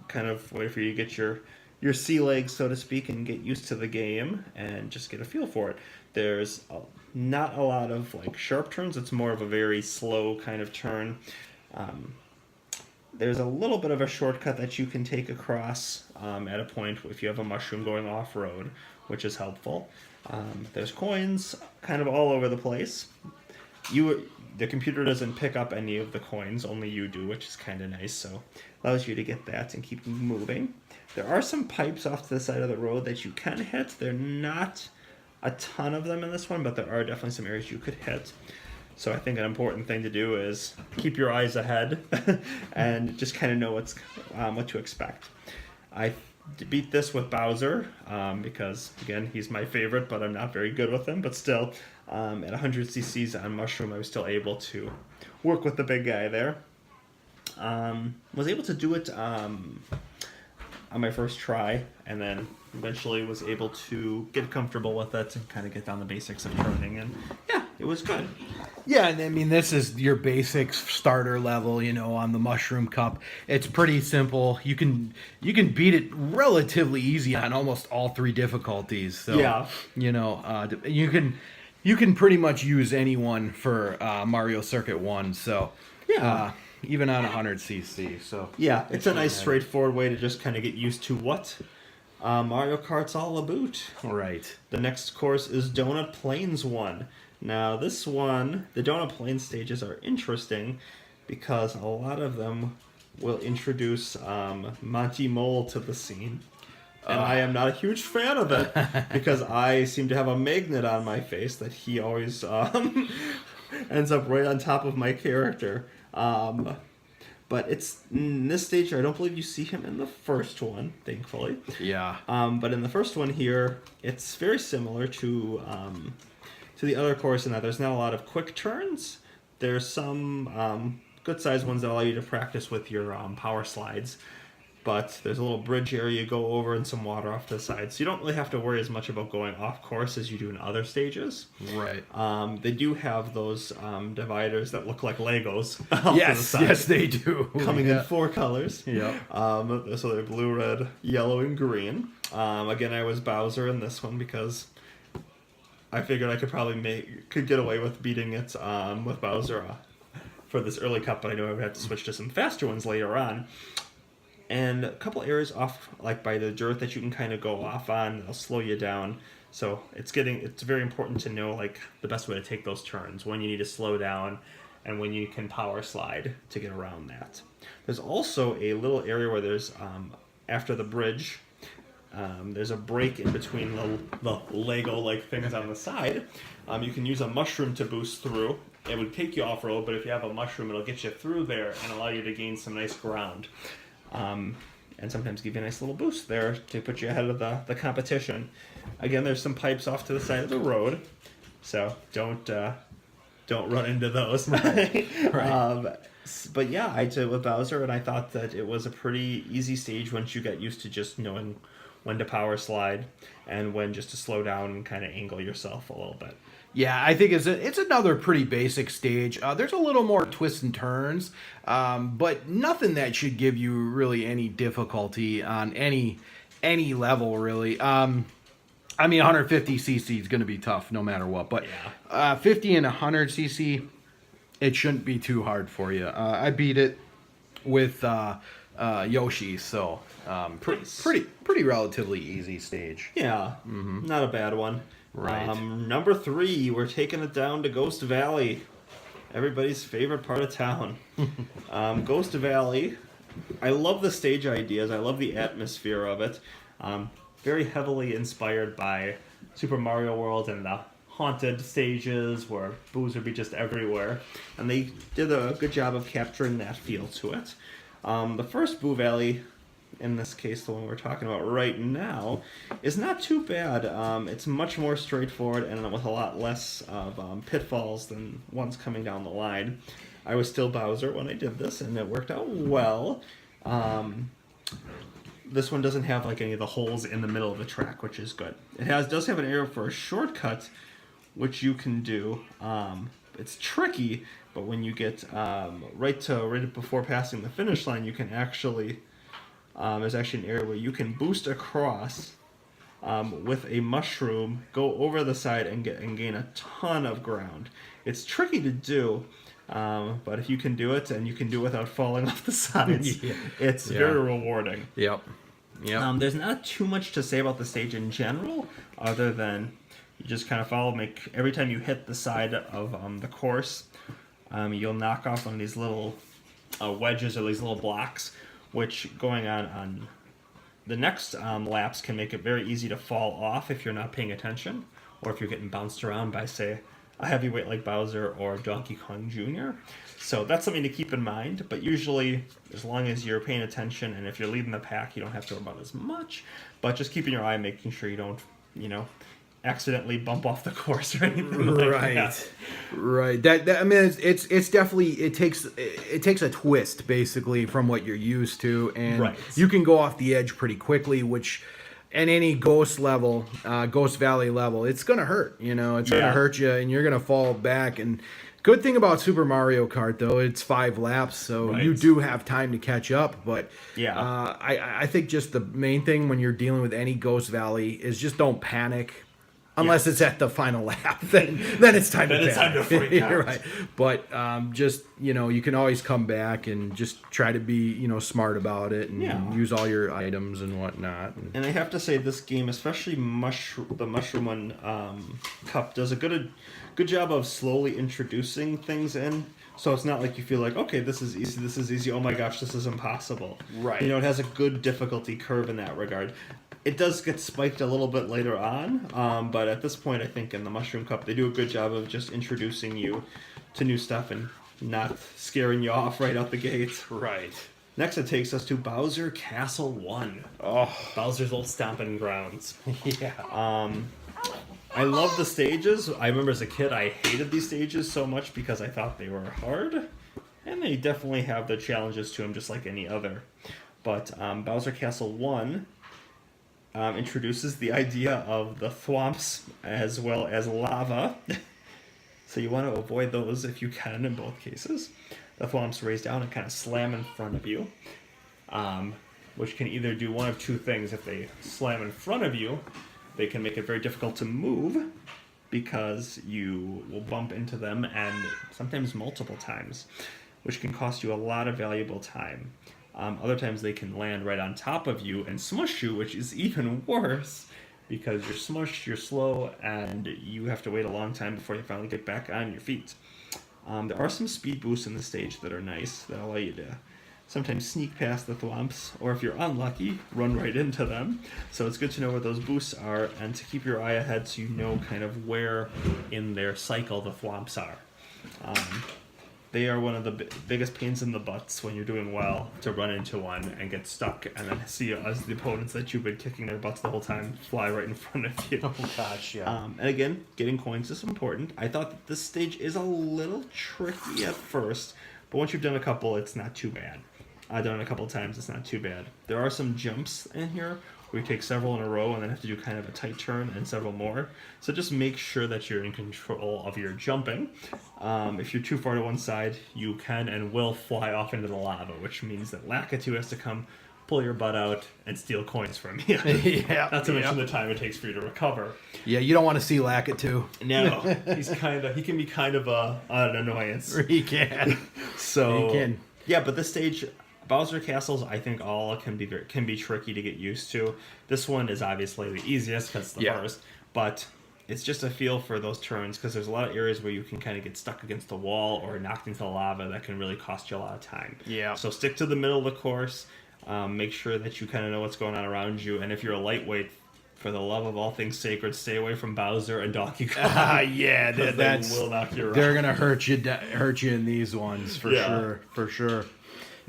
kind of way for you to get your sea legs, so to speak, and get used to the game and just get a feel for it. There's not a lot of sharp turns, it's more of a very slow kind of turn. There's a little bit of a shortcut that you can take across at a point if you have a mushroom going off-road, which is helpful. There's coins kind of all over the place. The computer doesn't pick up any of the coins, only you do, which is kind of nice, so allows you to get that and keep moving. There are some pipes off to the side of the road that you can hit. They're not a ton of them in this one, but there are definitely some areas you could hit. So I think an important thing to do is keep your eyes ahead and just kind of know what to expect. I beat this with Bowser because, again, he's my favorite, but I'm not very good with him. But still, at 100 cc's on Mushroom, I was still able to work with the big guy there. Was able to do it on my first try, and then eventually was able to get comfortable with it and kind of get down the basics of turning, and yeah, it was good. Yeah, and I mean, this is your basic starter level, on the Mushroom Cup. It's pretty simple. You can beat it relatively easy on almost all 3 difficulties. So, Yeah. You can pretty much use anyone for Mario Circuit 1. So, Yeah. even on 100cc. So Yeah, it's a nice straightforward way to just kind of get used to what Mario Kart's all about. Right. The next course is Donut Plains 1. Now, this one, the Donut Plains stages are interesting because a lot of them will introduce Monty Mole to the scene. And I am not a huge fan of it because I seem to have a magnet on my face that he always ends up right on top of my character. But it's in this stage, I don't believe you see him in the first one, thankfully. Yeah. But in the first one here, it's very similar to the other course in that there's not a lot of quick turns. There's some good-sized ones that allow you to practice with your power slides. But there's a little bridge area you go over and some water off to the side. So you don't really have to worry as much about going off course as you do in other stages. Right. They do have those dividers that look like Legos. Yes, they do. Coming in 4 colors. Yeah. So they're blue, red, yellow, and green. Again, I was Bowser in this one because I figured I could probably could get away with beating it with Bowser for this early cup, but I knew I would have to switch to some faster ones later on. And a couple areas off, like by the dirt that you can kind of go off on, they'll slow you down. So it's very important to know like the best way to take those turns, when you need to slow down, and when you can power slide to get around that. There's also a little area where there's after the bridge, there's a break in between the Lego-like things on the side. You can use a mushroom to boost through. It would take you off-road, but if you have a mushroom, it'll get you through there and allow you to gain some nice ground. And sometimes give you a nice little boost there to put you ahead of the competition. Again, there's some pipes off to the side of the road, so don't run into those. Right. But yeah, I did with Bowser, and I thought that it was a pretty easy stage once you got used to just knowing when to power slide and when just to slow down and kind of angle yourself a little bit. Yeah, I think it's another pretty basic stage. There's a little more twists and turns, but nothing that should give you really any difficulty on any level, really. I mean, 150cc is going to be tough no matter what, but 50 and 100cc, it shouldn't be too hard for you. I beat it with Yoshi, so pretty relatively easy stage. Yeah, not a bad one. Right. Number 3, we're taking it down to Ghost Valley, everybody's favorite part of town. Ghost Valley, I love the stage ideas. I love the atmosphere of it. Very heavily inspired by Super Mario World and the haunted stages where boos would be just everywhere. And they did a good job of capturing that feel to it. The first Boo Valley, in this case the one we're talking about right now, is not too bad. It's much more straightforward and with a lot less of pitfalls than ones coming down the line. I was still Bowser when I did this, and it worked out well. This one doesn't have like any of the holes in the middle of the track, which is good. It does have an area for a shortcut, which you can do. It's tricky, but when you get right before passing the finish line, you can actually there's actually an area where you can boost across with a mushroom, go over the side and gain a ton of ground. It's tricky to do, but if you can do it, and you can do it without falling off the sides, it's very rewarding. Yep. There's not too much to say about the stage in general, other than you just kind of follow. Every time you hit the side of the course, you'll knock off one of these little wedges or these little blocks, which going on the next laps can make it very easy to fall off if you're not paying attention, or if you're getting bounced around by, say, a heavyweight like Bowser or Donkey Kong Jr. So that's something to keep in mind, but usually, as long as you're paying attention, and if you're leading the pack, you don't have to worry about as much, but just keeping your eye, making sure you don't, accidentally bump off the course or anything like that. Right. That I mean, it's definitely, it takes a twist basically from what you're used to, and you can go off the edge pretty quickly, which in any Ghost Valley level, it's gonna hurt. It's gonna hurt you, and you're gonna fall back. And good thing about Super Mario Kart, though, it's 5 laps, so you do have time to catch up. But I think just the main thing when you're dealing with any Ghost Valley is just don't panic. Unless it's at the final lap, then it's time to time to freak out. Right. But just you can always come back and just try to be smart about it and use all your items and whatnot. And I have to say, this game, especially the Mushroom One Cup, does a good job of slowly introducing things in So it's not like you feel like, okay, this is easy, oh my gosh, this is impossible. Right. You know, it has a good difficulty curve in that regard. It does get spiked a little bit later on, but at this point, I think in the Mushroom Cup, they do a good job of just introducing you to new stuff and not scaring you off right out the gate. Right. Next, it takes us to Bowser Castle 1. Oh. Bowser's old stomping grounds. Yeah. I love the stages. I remember as a kid, I hated these stages so much because I thought they were hard. And they definitely have their challenges to them, just like any other. But Bowser Castle 1 introduces the idea of the thwomps as well as lava. So you want to avoid those if you can in both cases. The thwomps raise down and kind of slam in front of you, which can either do one of two things. If they slam in front of you, they can make it very difficult to move because you will bump into them and sometimes multiple times, which can cost you a lot of valuable time. Other times they can land right on top of you and smush you, which is even worse because you're smushed, you're slow, and you have to wait a long time before you finally get back on your feet. There are some speed boosts in the stage that are nice that allow you to sometimes sneak past the thwomps, or if you're unlucky, run right into them. So it's good to know where those boosts are and to keep your eye ahead so you know kind of where in their cycle the thwomps are. They are one of the biggest pains in the butts when you're doing well to run into one and get stuck and then see as the opponents that you've been kicking their butts the whole time fly right in front of you. Oh gosh, yeah. And again, getting coins is important. I thought that this stage is a little tricky at first, but once you've done a couple, it's not too bad. I've done it a couple of times, it's not too bad. There are some jumps in here where you take several in a row and then have to do kind of a tight turn and several more. So just make sure that you're in control of your jumping. If you're too far to one side, you can and will fly off into the lava, which means that Lakitu has to come pull your butt out and steal coins from you. Yeah. Not to mention the time it takes for you to recover. Yeah, you don't want to see Lakitu. No, he can be kind of an annoyance. He can. So He can. Yeah, but this stage, Bowser Castles, I think all can be tricky to get used to. This one is obviously the easiest because it's the first, but it's just a feel for those turns because there's a lot of areas where you can kind of get stuck against the wall or knocked into the lava that can really cost you a lot of time. Yeah. So stick to the middle of the course. Make sure that you kind of know what's going on around you, and if you're a lightweight, for the love of all things sacred, stay away from Bowser and Donkey Kong. Yeah, they will knock you around. They're gonna hurt you in these ones for sure.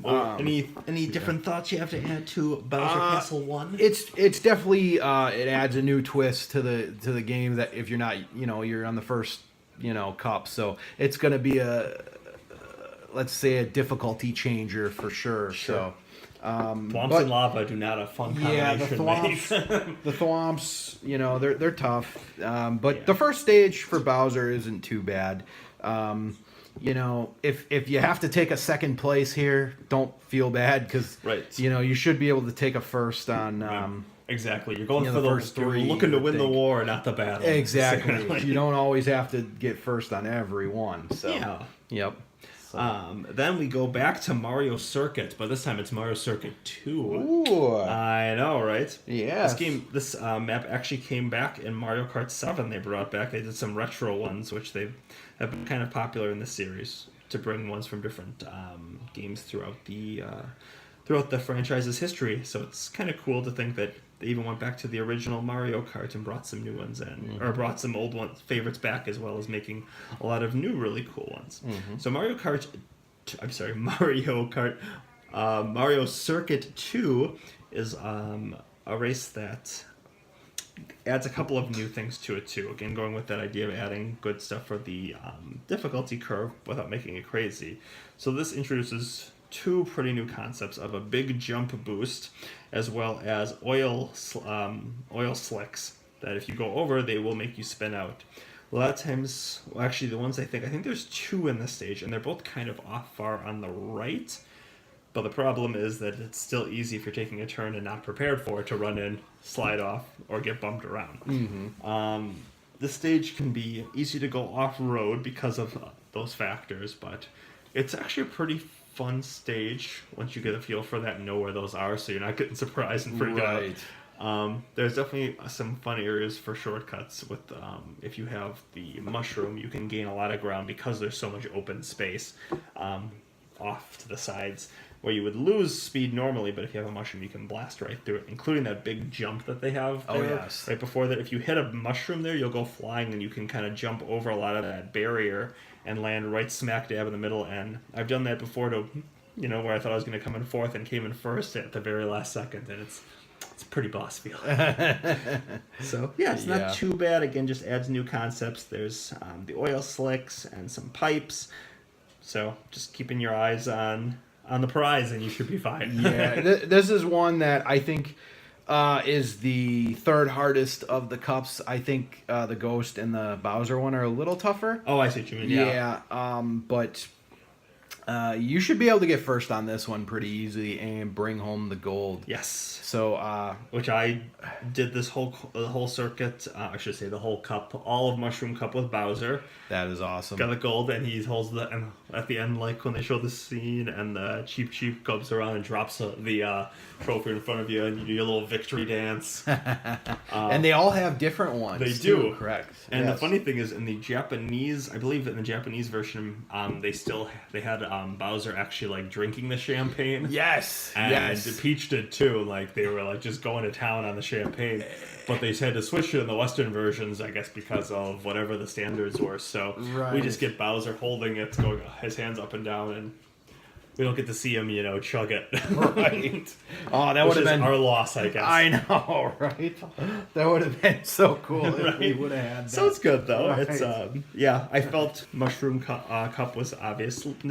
Well, any different thoughts you have to add to Bowser Castle 1? It's definitely it adds a new twist to the game that if you're not you're on the first cup, so it's gonna be let's say a difficulty changer for sure. So. Thwomps and lava do not a fun combination. Yeah, the thwomps, they're tough. But the first stage for Bowser isn't too bad. If you have to take a second place here, don't feel bad because you should be able to take a first on. Exactly, you're going for the first three. You're looking to win the war, not the battle. Exactly, you don't always have to get first on every one. So yep. Then we go back to Mario Circuit, but this time it's Mario Circuit 2. Ooh. I know, right? Yeah. This map actually came back in Mario Kart 7. They brought back. They did some retro ones, which they have been kind of popular in this series to bring ones from different games throughout the franchise's history. So it's kind of cool to think that they even went back to the original Mario Kart and brought some new ones in, or brought some old favorites back, as well as making a lot of new really cool ones. So Mario Circuit 2 is a race that adds a couple of new things to it too. Again, going with that idea of adding good stuff for the difficulty curve without making it crazy. So this introduces two pretty new concepts of a big jump boost as well as oil slicks that if you go over, they will make you spin out. A lot of times, well, actually the ones I think there's two in this stage, and they're both kind of off far on the right. But the problem is that it's still easy if you're taking a turn and not prepared for it to run in, slide off, or get bumped around. This stage can be easy to go off-road because of those factors, but it's actually a pretty fun stage once you get a feel for that and know where those are, so you're not getting surprised and freaked out. There's definitely some fun areas for shortcuts with if you have the mushroom, you can gain a lot of ground because there's so much open space off to the sides where you would lose speed normally, but if you have a mushroom, you can blast right through it, including that big jump that they have there. Oh, yes. Right before that, if you hit a mushroom there, you'll go flying and you can kind of jump over a lot of that barrier and land right smack dab in the middle. And I've done that before to, where I thought I was going to come in fourth and came in first at the very last second, and it's a pretty boss feel. So yeah, it's not too bad. Again, just adds new concepts. There's the oil slicks and some pipes. So just keeping your eyes on the prize, and you should be fine. Yeah, this is one that I think is the third hardest of the cups. I think the Ghost and the Bowser one are a little tougher. Oh, I see what you mean. Yeah, but you should be able to get first on this one pretty easily and bring home the gold. Yes. So, which I did the whole circuit. I should say the whole cup, all of Mushroom Cup with Bowser. That is awesome. Got the gold, and he holds and at the end, like when they show the scene, and the Cheep comes around and drops the trophy in front of you, and you do your little victory dance. And they all have different ones. They do, correct. And the funny thing is, in the Japanese, I believe in the Japanese version, they had Bowser actually like drinking the champagne. Yes, and Peach did too. Like they were like just going to town on the champagne, but they had to switch it in the Western versions, I guess, because of whatever the standards were. So we just get Bowser holding it, going his hands up and down, and we don't get to see him, chug it. Right. Oh, that would have been our loss, I guess. I know, right? That would have been so cool if Right. we would have had that. So it's good though. Right. It's I felt Mushroom Cup was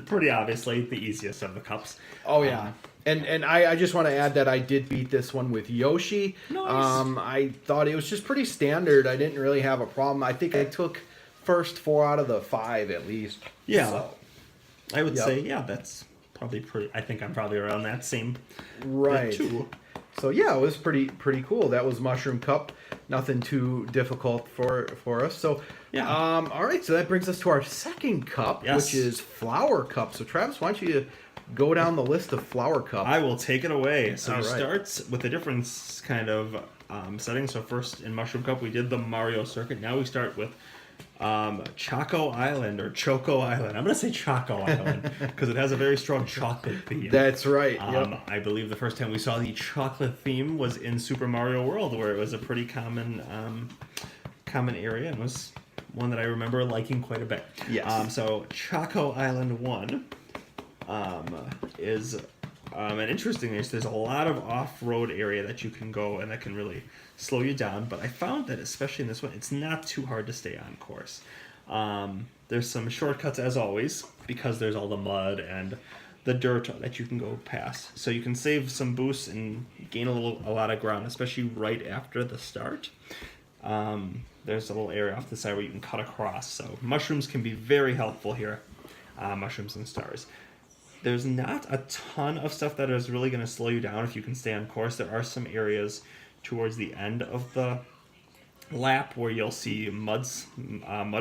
pretty obviously the easiest of the cups. Oh yeah. And I just want to add that I did beat this one with Yoshi. Nice. I thought it was just pretty standard. I didn't really have a problem. I think I took first 4 out of the 5 at least. Yeah. So, I would say, that's probably pretty. I think I'm probably around that same right. too. So yeah, it was pretty cool. That was Mushroom Cup. Nothing too difficult for us. So Yeah. All right. So that brings us to our second cup, Yes. which is Flower Cup. So Travis, why don't you go down the list of Flower Cup? I will take it away. So All it right. starts with a different kind of setting. So first in Mushroom Cup we did the Mario circuit. Now we start with Choco Island or Choco Island. I'm gonna say Choco Island because it has a very strong chocolate theme. That's right. Yep. I believe the first time we saw the chocolate theme was in Super Mario World, where it was a pretty common area and was one that I remember liking quite a bit. Yes. So Choco Island 1 is an interesting thing. There's a lot of off-road area that you can go and that can really slow you down, but I found that especially in this one, it's not too hard to stay on course. There's some shortcuts as always because there's all the mud and the dirt that you can go past. So you can save some boosts and gain a lot of ground, especially right after the start. There's a little area off the side where you can cut across. So mushrooms can be very helpful here. Mushrooms and stars. There's not a ton of stuff that is really going to slow you down if you can stay on course. There are some areas towards the end of the lap where you'll see mud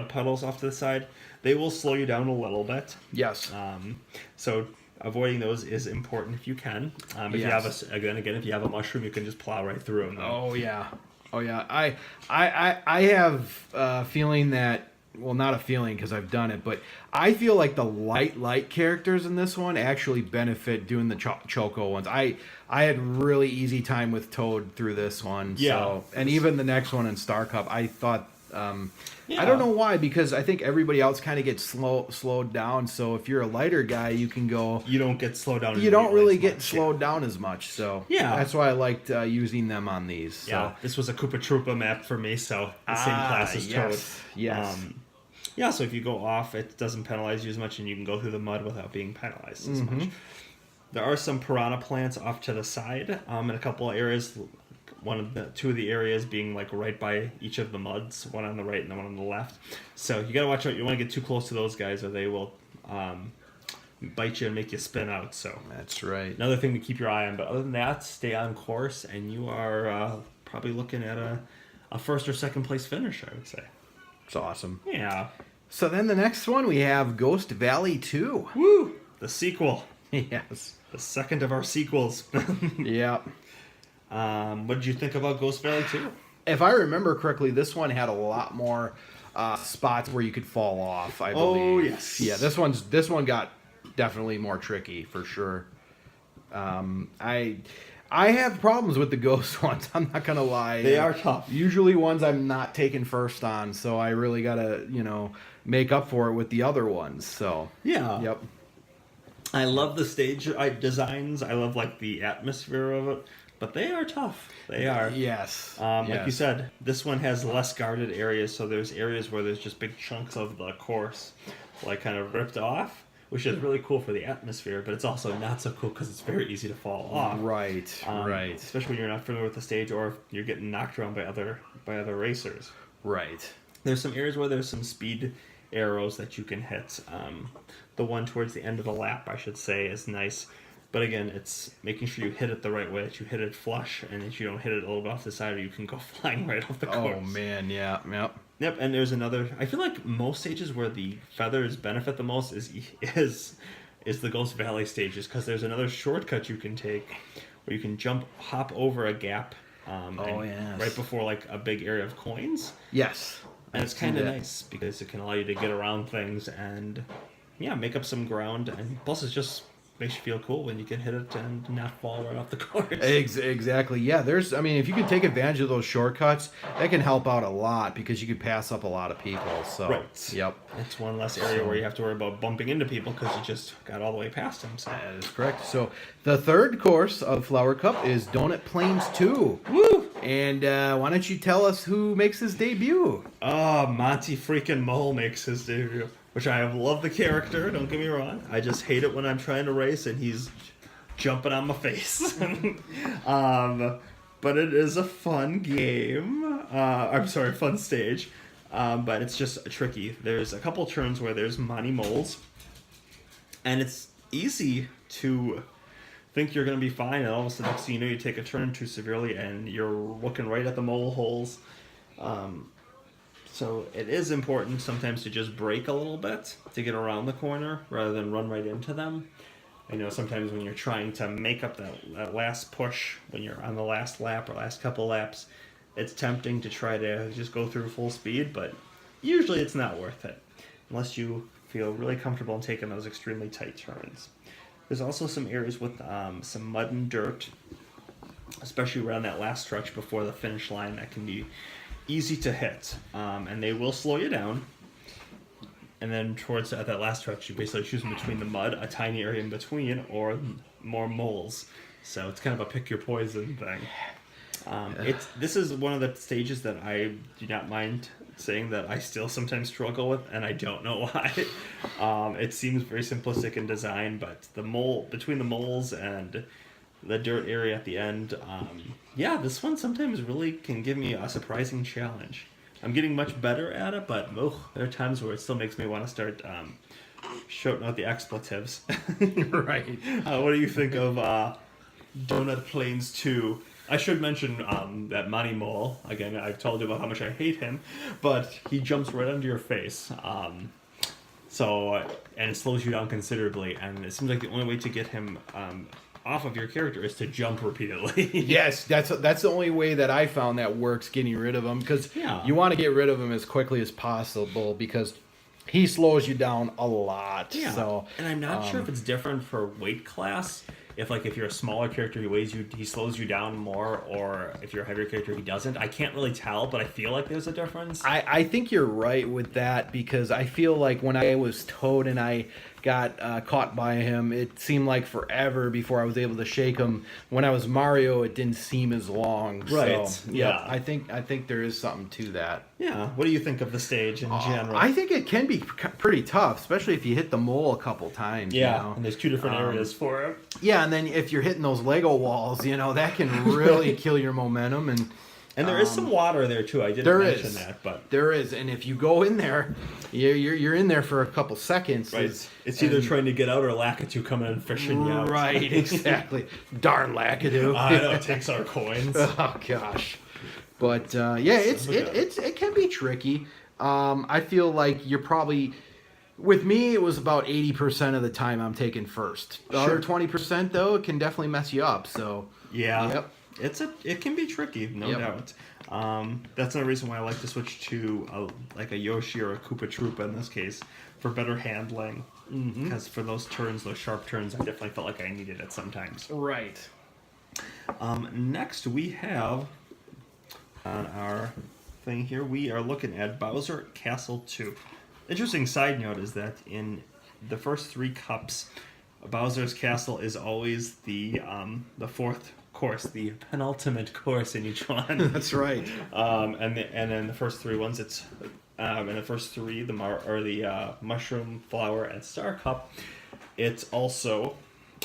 puddles off to the side. They will slow you down a little bit. Yes. So avoiding those is important if you can. If you have if you have a mushroom, you can just plow right through them. Oh yeah. I have a feeling that, well, not a feeling because I've done it, but I feel like the light characters in this one actually benefit doing the Choco ones. I had really easy time with Toad through this one. Yeah. So, and even the next one in Star Cup, I thought, I don't know why, because I think everybody else kind of gets slowed down. So if you're a lighter guy, you can go. You don't get slowed down. You don't really get slowed down as much. So yeah, that's why I liked using them on these. So. Yeah, this was a Koopa Troopa map for me, so the same class as Toad. Yes. Yeah, so if you go off, it doesn't penalize you as much, and you can go through the mud without being penalized as much. There are some piranha plants off to the side in a couple of areas. Two of the areas being like right by each of the muds, one on the right and the one on the left. So you gotta watch out. You want to get too close to those guys, or they will bite you and make you spin out. So that's right. Another thing to keep your eye on. But other than that, stay on course, and you are probably looking at a first or second place finish, I would say. It's awesome. Yeah. So then the next one we have Ghost Valley 2. Woo! The sequel. Yes. The second of our sequels. Yeah. What did you think about Ghost Valley 2? If I remember correctly, this one had a lot more spots where you could fall off, I believe. Oh, yes. Yeah, this one got definitely more tricky for sure. I have problems with the ghost ones. I'm not gonna lie. They are tough. Usually ones I'm not taking first on, so I really gotta make up for it with the other ones. So Yeah. yep. I love the stage designs. I love like the atmosphere of it, but they are tough. They are. Yes. Like you said, this one has less guarded areas, so there's areas where there's just big chunks of the course, like kind of ripped off, which is really cool for the atmosphere, but it's also not so cool because it's very easy to fall off. Right. Right. Especially when you're not familiar with the stage or if you're getting knocked around by other racers. Right. There's some areas where there's some speed arrows that you can hit. The one towards the end of the lap, I should say, is nice. But again, it's making sure you hit it the right way, that you hit it flush, and that you don't hit it a little bit off the side, or you can go flying right off the course. Oh man, yeah, yep. Yep, and there's another. I feel like most stages where the feathers benefit the most is the Ghost Valley stages, because there's another shortcut you can take where you can hop over a gap. Yes. Right before like a big area of coins. Yes. And it's kind of nice because it can allow you to get around things and make up some ground, and plus it just makes you feel cool when you can hit it and not fall right off the course. Exactly. Yeah, if you can take advantage of those shortcuts, that can help out a lot because you could pass up a lot of people. So Right. Yep. It's one less area where you have to worry about bumping into people because you just got all the way past them. So. That is correct. So the third course of Flower Cup is Donut Plains 2. Woo! And why don't you tell us who makes his debut? Monty freaking Mole makes his debut. Which I love the character, don't get me wrong. I just hate it when I'm trying to race and he's jumping on my face. But it is a fun game. Fun stage. But it's just tricky. There's a couple turns where there's Monty Moles. And it's easy to think you're going to be fine. And all of a sudden, next thing you know, you take a turn too severely and you're looking right at the mole holes. So it is important sometimes to just brake a little bit to get around the corner rather than run right into them. I know sometimes when you're trying to make up that last push, when you're on the last lap or last couple laps, it's tempting to try to just go through full speed, but usually it's not worth it unless you feel really comfortable in taking those extremely tight turns. There's also some areas with some mud and dirt, especially around that last stretch before the finish line, that can be easy to hit, and they will slow you down. And then towards at that last stretch, you basically choose between the mud, a tiny area in between, or more moles. So it's kind of a pick your poison thing. This is one of the stages that I do not mind saying that I still sometimes struggle with, and I don't know why. It seems very simplistic in design, but between the moles and the dirt area at the end, this one sometimes really can give me a surprising challenge. I'm getting much better at it, but there are times where it still makes me want to start shouting out the expletives. Right. What do you think of Donut Plains 2? I should mention that Monty Mole, again, I've told you about how much I hate him, but he jumps right under your face. And it slows you down considerably, and it seems like the only way to get him off of your character is to jump repeatedly. Yes, that's the only way that I found that works, getting rid of him, because you want to get rid of him as quickly as possible because he slows you down a lot. Yeah. So, and I'm not sure if it's different for weight class. If you're a smaller character, he slows you down more, or if you're a heavier character, he doesn't. I can't really tell, but I feel like there's a difference. I think you're right with that, because I feel like when I was Toad and I got caught by him, it seemed like forever before I was able to shake him. When I was Mario, it didn't seem as long. Right. So, yeah. I think there is something to that. Yeah. What do you think of the stage in general? I think it can be pretty tough, especially if you hit the mole a couple times. Yeah. You know? And there's two different areas for it. Yeah, and then if you're hitting those Lego walls, that can really kill your momentum. And there is some water there too. I didn't mention that, but there is. And if you go in there, you're in there for a couple seconds. Right. It's either trying to get out or Lakitu coming and fishing you out. Right, exactly. Darn Lakitu. I know, it takes our coins. Oh gosh. But it can be tricky. I feel like you're probably. With me, it was about 80% of the time I'm taking first. The other 20%, though, it can definitely mess you up. So yeah. Yep. it can be tricky, no Yep. doubt. That's another reason why I like to switch to like a Yoshi or a Koopa Troopa in this case for better handling. Because for those turns, those sharp turns, I definitely felt like I needed it sometimes. Right. Next, we have on our thing here, we are looking at Bowser Castle 2. Interesting side note is that in the first 3 cups, Bowser's Castle is always the fourth course, the penultimate course in each one. That's right. And then the first 3 ones, it's in the first 3, the mushroom, flower, and star cup. It's also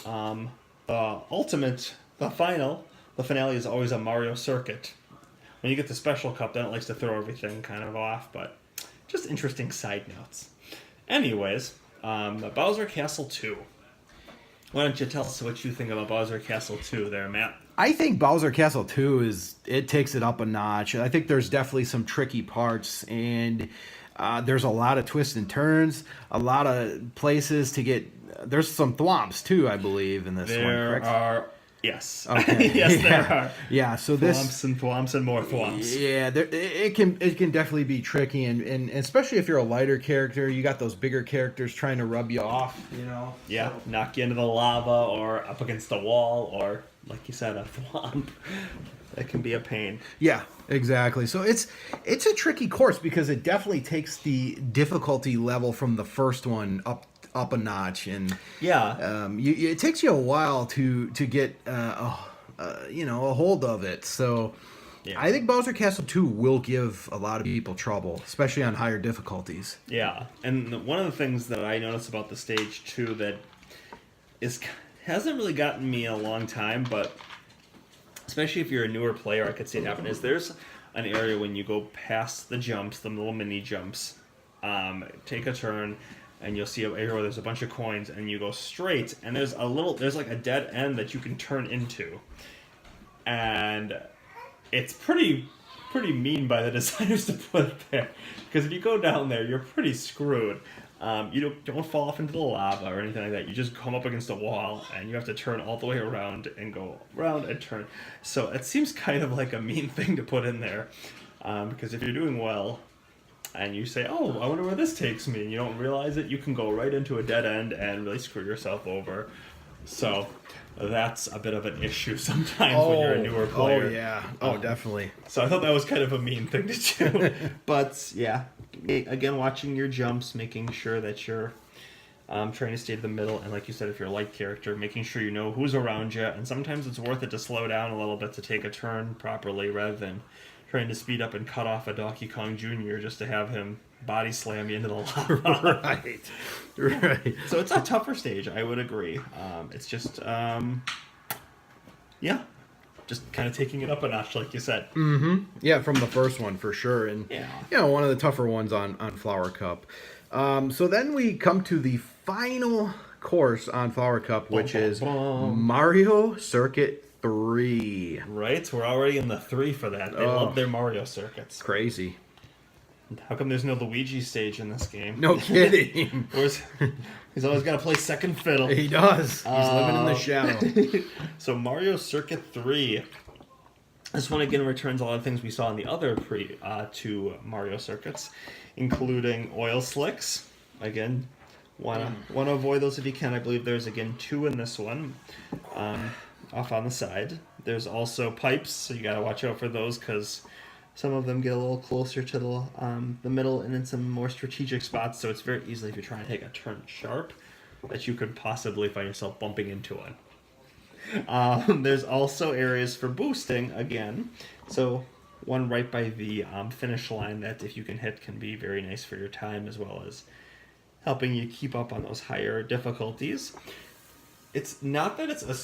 the ultimate, the finale is always a Mario circuit. When you get the special cup, then it likes to throw everything kind of off, but just interesting side notes. Anyways, Bowser Castle 2. Why don't you tell us what you think about Bowser Castle 2 there, Matt? I think Bowser Castle 2 it takes it up a notch. I think there's definitely some tricky parts, and there's a lot of twists and turns, a lot of places to get. There's some thwomps too, I believe, in this one. There Correct? are, yes. Okay. Yes, Yeah. there are. Yeah, so Thwomps and more thwomps. Yeah, it can definitely be tricky, and especially if you're a lighter character, you got those bigger characters trying to rub you off, you know. Yeah, So- knock you into the lava or up against the wall or, like you said, a thwomp. That can be a pain. Yeah, exactly. So it's a tricky course because it definitely takes the difficulty level from the first one up a notch, and Yeah. it takes you a while to get a hold of it. So Yeah. I think Bowser Castle 2 will give a lot of people trouble, especially on higher difficulties. Yeah, and one of the things that I noticed about the stage too that hasn't really gotten me in a long time, but especially if you're a newer player, I could see it happen. Is there's an area when you go past the jumps, the little mini jumps, take a turn, and you'll see an area where there's a bunch of coins, and you go straight, and there's like a dead end that you can turn into, and it's pretty mean by the designers to put it there, because if you go down there, you're pretty screwed. You don't fall off into the lava or anything like that. You just come up against a wall, and you have to turn all the way around and go around and turn. So it seems kind of like a mean thing to put in there, because if you're doing well, and you say, "Oh, I wonder where this takes me," and you don't realize it, you can go right into a dead end and really screw yourself over. So that's a bit of an issue sometimes when you're a newer player. Oh yeah. Oh, definitely. So I thought that was kind of a mean thing to do. But yeah, again, watching your jumps, making sure that you're trying to stay to the middle, and like you said, if you're a light character, making sure you know who's around you. And sometimes it's worth it to slow down a little bit to take a turn properly rather than trying to speed up and cut off a Donkey Kong Jr. just to have him body slam you into the lava. Right. So it's a tougher stage, I would agree. It's just, just kind of taking it up a notch, like you said. Yeah, from the first one for sure, and Yeah. one of the tougher ones on Flower Cup. So then we come to the final course on Flower Cup, which is Mario Circuit 3. Right? We're already in the 3 for that. They love their Mario circuits. Crazy. How come there's no Luigi stage in this game? No kidding. He's always got to play second fiddle. He does. He's living in the shadow. So Mario Circuit 3. This one again returns a lot of things we saw in the other two Mario circuits, including oil slicks. Again, want to avoid those if you can. I believe there's again 2 in this one, off on the side. There's also pipes, so you got to watch out for those because some of them get a little closer to the middle and in some more strategic spots. So it's very easily, if you're trying to take a turn sharp, that you could possibly find yourself bumping into one. There's also areas for boosting again. So one right by the finish line that if you can hit can be very nice for your time as well as helping you keep up on those higher difficulties. It's not that it's a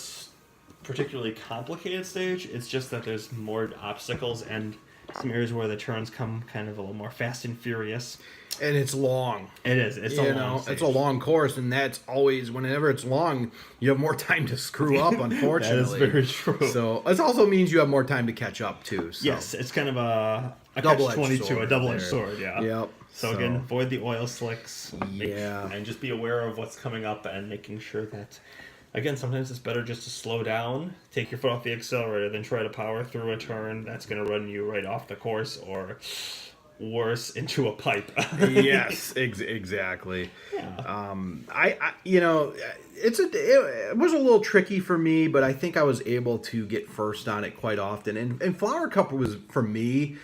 particularly complicated stage, it's just that there's more obstacles and some areas where the turns come kind of a little more fast and furious. And it's long. It is. It's a long stage. It's a long course, and that's always, whenever it's long, you have more time to screw up, unfortunately. That is very true. So it also means you have more time to catch up, too. So. Yes, it's kind of a Double-edged catch-22, sword a double-edged there. sword, yeah. Yep. So again, avoid the oil slicks. Yeah. And just be aware of what's coming up and making sure that Again, sometimes it's better just to slow down, take your foot off the accelerator, than try to power through a turn that's going to run you right off the course, or worse, into a pipe. Yes, exactly. Yeah. You know, it was a little tricky for me, but I think I was able to get first on it quite often. And Flower Cup was, for me,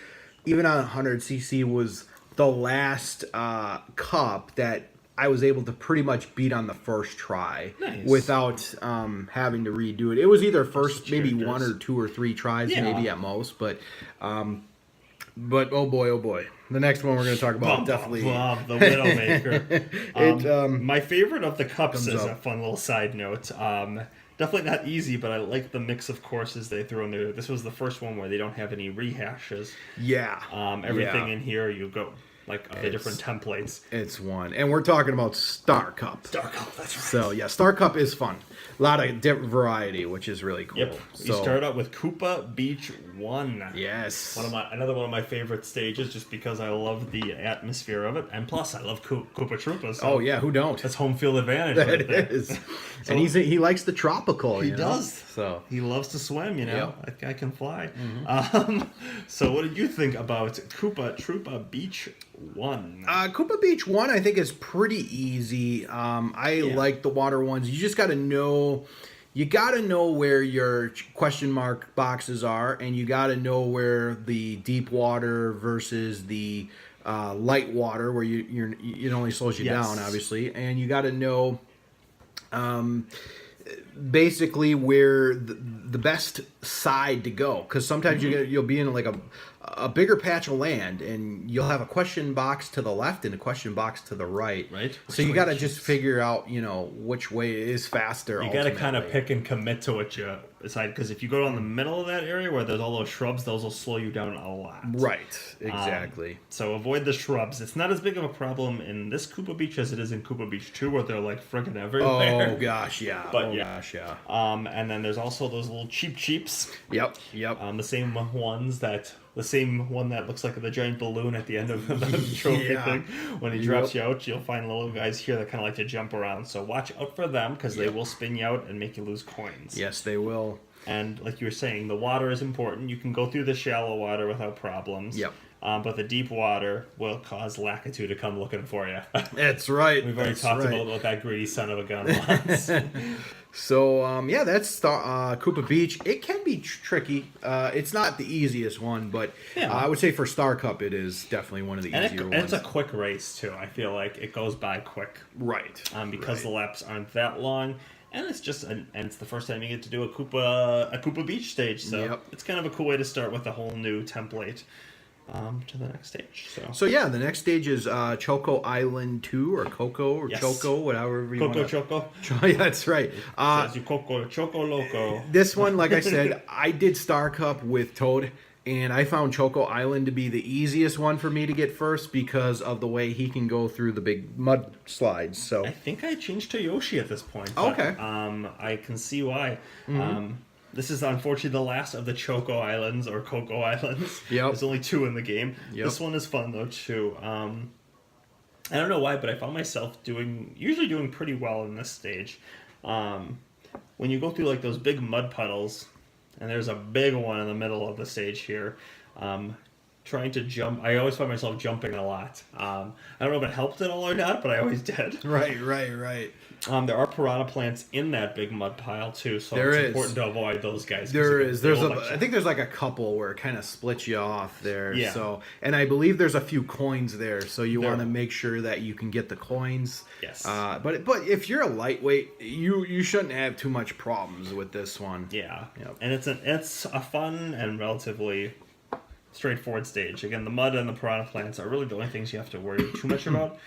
even on 100cc, was the last cup that I was able to pretty much beat on the first try Nice. without having to redo it. It was either first, maybe characters. one or two or three tries, Yeah. maybe at most, but oh boy, the next one we're going to talk about definitely. The Widowmaker. My favorite of the cups is up. a fun little side note. Definitely not easy, but I like the mix of courses they throw in there. This was the first one where they don't have any rehashes. Yeah. Everything in here, you go like the different templates. It's one, and we're talking about Star Cup. Star Cup, that's right. So yeah, Star Cup is fun. A lot of different variety, which is really cool. Yep. So, You start out with Koopa Beach 1. Yes. Another one of my favorite stages, just because I love the atmosphere of it, and plus I love Koopa Troopa. So Oh yeah, who don't? that's home field advantage. That right there. is. And he likes the tropical. He you know? does. So He loves to swim, you know. Yep. That guy can fly. So what did you think about Koopa Troopa Beach 1? Koopa Beach 1, I think, is pretty easy. I like the water ones. You just got to know. You got to know where your question mark boxes are, and you got to know where the deep water versus the light water, where it only slows you Yes. down, obviously, and you got to know basically where the best side to go, because sometimes you'll be in like a bigger patch of land, and you'll have a question box to the left and a question box to the right. Right. So you got to just figure out, which way is faster. You got to kind of pick and commit to what you decide, because if you go down the middle of that area where there's all those shrubs, those will slow you down a lot. Right. Exactly. So avoid the shrubs. It's not as big of a problem in this Koopa Beach as it is in Koopa Beach 2, where they're like friggin' everywhere. Oh gosh, yeah. But oh yeah. gosh, yeah. And then there's also those little cheaps. Yep. The same one that looks like the giant balloon at the end of the trophy Yeah. thing. When he drops you out, you'll find little guys here that kind of like to jump around. So watch out for them, because they will spin you out and make you lose coins. Yes, they will. And like you were saying, the water is important. You can go through the shallow water without problems. Yep. But the deep water will cause Lakitu to come looking for you. That's right. We've already talked about what that greedy son of a gun was. So, that's Koopa Beach. It can be tricky. It's not the easiest one, but I would say for Star Cup, it is definitely one of the easier ones. And it's a quick race, too. I feel like it goes by quick. Right. Because the laps aren't that long. And it's just, and it's the first time you get to do a Koopa Beach stage. So it's kind of a cool way to start with a whole new template. To the next stage. So the next stage is Choco Island 2 or Coco or Choco, whatever you want. Choco. Yeah, that's right. Says you Choco Loco. This one, like I said, I did Star Cup with Toad, and I found Choco Island to be the easiest one for me to get first because of the way he can go through the big mud slides. So I think I changed to Yoshi at this point. Okay. I can see why. This is unfortunately the last of the Choco Islands or Coco Islands. Yep. There's only 2 in the game. Yep. This one is fun though too. I don't know why, but I found myself usually doing pretty well in this stage. When you go through like those big mud puddles, and there's a big one in the middle of the stage here, trying to jump, I always find myself jumping a lot. I don't know if it helped at all or not, but I always did. Right. There are piranha plants in that big mud pile too, so it's important to avoid those guys. There is. I think there's like a couple where it kind of splits you off there. Yeah. So, and I believe there's a few coins there, so you want to make sure that you can get the coins. Yes. But if you're a lightweight, you shouldn't have too much problems with this one. Yeah. Yep. And it's a fun and relatively straightforward stage. Again, the mud and the piranha plants are really the only things you have to worry too much about.